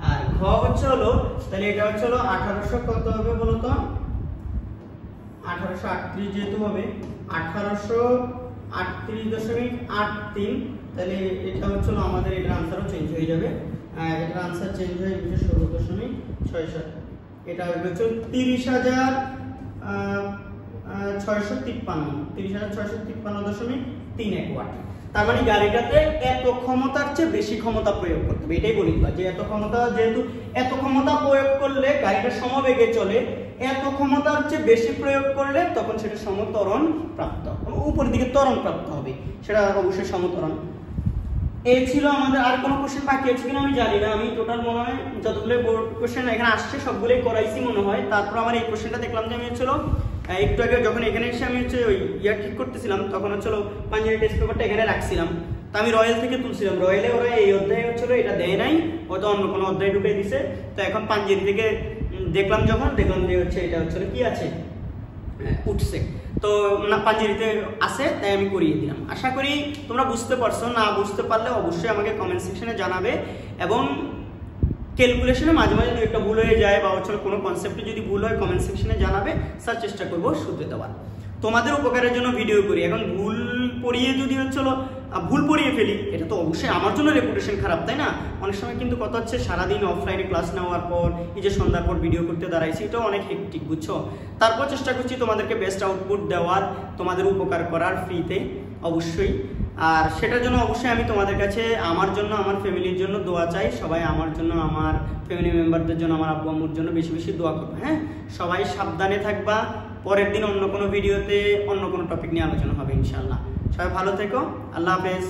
Speaker 1: আর ঘ হচ্ছে তাহলে এটা হচ্ছে 1800 কত হবে বলো তো, 1838 যেহেতু হবে 1838.83, তাহলে এটা হচ্ছে আমাদের এটার আনসারও চেঞ্জ হয়ে যাবে। এটার আনসার চেঞ্জ হয়ে যাবে 16.67, এটা হচ্ছে 30,653.31 ওয়াট। তার মানে গাড়িটাতে এত ক্ষমতার চেয়ে বেশি ক্ষমতা প্রয়োগ করতে হবে, এটাই বলি যে এত ক্ষমতা, যেহেতু এত ক্ষমতা প্রয়োগ করলে গাড়িটা সমবেগে চলে, এত ক্ষমতার চেয়ে বেশি প্রয়োগ করলে তখন সেটা সমত্বরণ প্রাপ্ত, উপরের দিকে ত্বরণ প্রাপ্ত হবে, সেটা অবশ্যই সমত্বরণ। এই ছিল আমাদের। আর কোনো কোশ্চেন বাকি আছে কিনা আমি জানি না, আমি টোটাল মনে হয় যতগুলো বোর্ড কোশ্চেন এখানে আসছে সবগুলোই করাইছি মনে হয়। তারপর আমার এই কোশ্চেনটা দেখলাম যে আমি হচ্ছিল একটু আগে যখন এখানে এসে আমি হচ্ছে ওই ঠিক করতেছিলাম, তখন হচ্ছিল পাঞ্জাবি টেস্ট পেপারটা এখানে রাখছিলাম, তো আমি রয়্যাল থেকে তুলছিলাম। রয়্যালে ওরা এই অধ্যায় হচ্ছিল এটা দেয় নাই, হয়তো অন্য কোনো অধ্যায় ঢুকে দিছে। তো এখন পাঞ্জাবি থেকে দেখলাম যে হচ্ছে এটা হচ্ছিল কি আছে উঠছে, তো না পাঞ্জাবিতে আছে, তাই আমি করিয়ে দিলাম। আশা করি তোমরা বুঝতে পারছো, না বুঝতে পারলে অবশ্যই আমাকে কমেন্ট সেকশনে জানাবে। এবং ক্যালকুলেশনে মাঝে মাঝে যদি একটা ভুল হয়ে যায় বা হচ্ছে কোনো কনসেপ্টে যদি ভুল হয় কমেন্ট সেকশনে জানাবে, স্যার চেষ্টা করবো শুধরে দেওয়ার। তোমাদের উপকারের জন্য ভিডিও করি। এখন ভুল পড়িয়ে যদি হচ্ছে ভুল পড়িয়ে ফেলি, এটা তো অবশ্যই আমার জন্য রেপুটেশন খারাপ, তাই না? অনেক সময় কিন্তু কথা হচ্ছে সারাদিন অফলাইনে ক্লাস নেওয়ার পর এই যে সন্ধ্যার পর ভিডিও করতে দাঁড়াইছি, এটাও অনেক হেক্টিক, বুঝছো। তারপর চেষ্টা করছি তোমাদেরকে বেস্ট আউটপুট দেওয়ার, তোমাদের উপকার করার ফ্রিতে অবশ্যই। আর সেটার জন্য অবশ্যই আমি তোমাদের কাছে আমার জন্য, আমার ফ্যামিলির জন্য দোয়া চাই। সবাই আমার জন্য, আমার ফ্যামিলি মেম্বারদের জন্য, আমার আব্বু আম্মুর জন্য বেশি বেশি দোয়া করবে। হ্যাঁ, সবাই সাবধানে থাকবা, পরের দিন অন্য কোনো ভিডিওতে অন্য কোনো টপিক নিয়ে আলোচনা হবে ইনশাআল্লাহ। সবাই ভালো থেকো, আল্লাহ হাফেজ।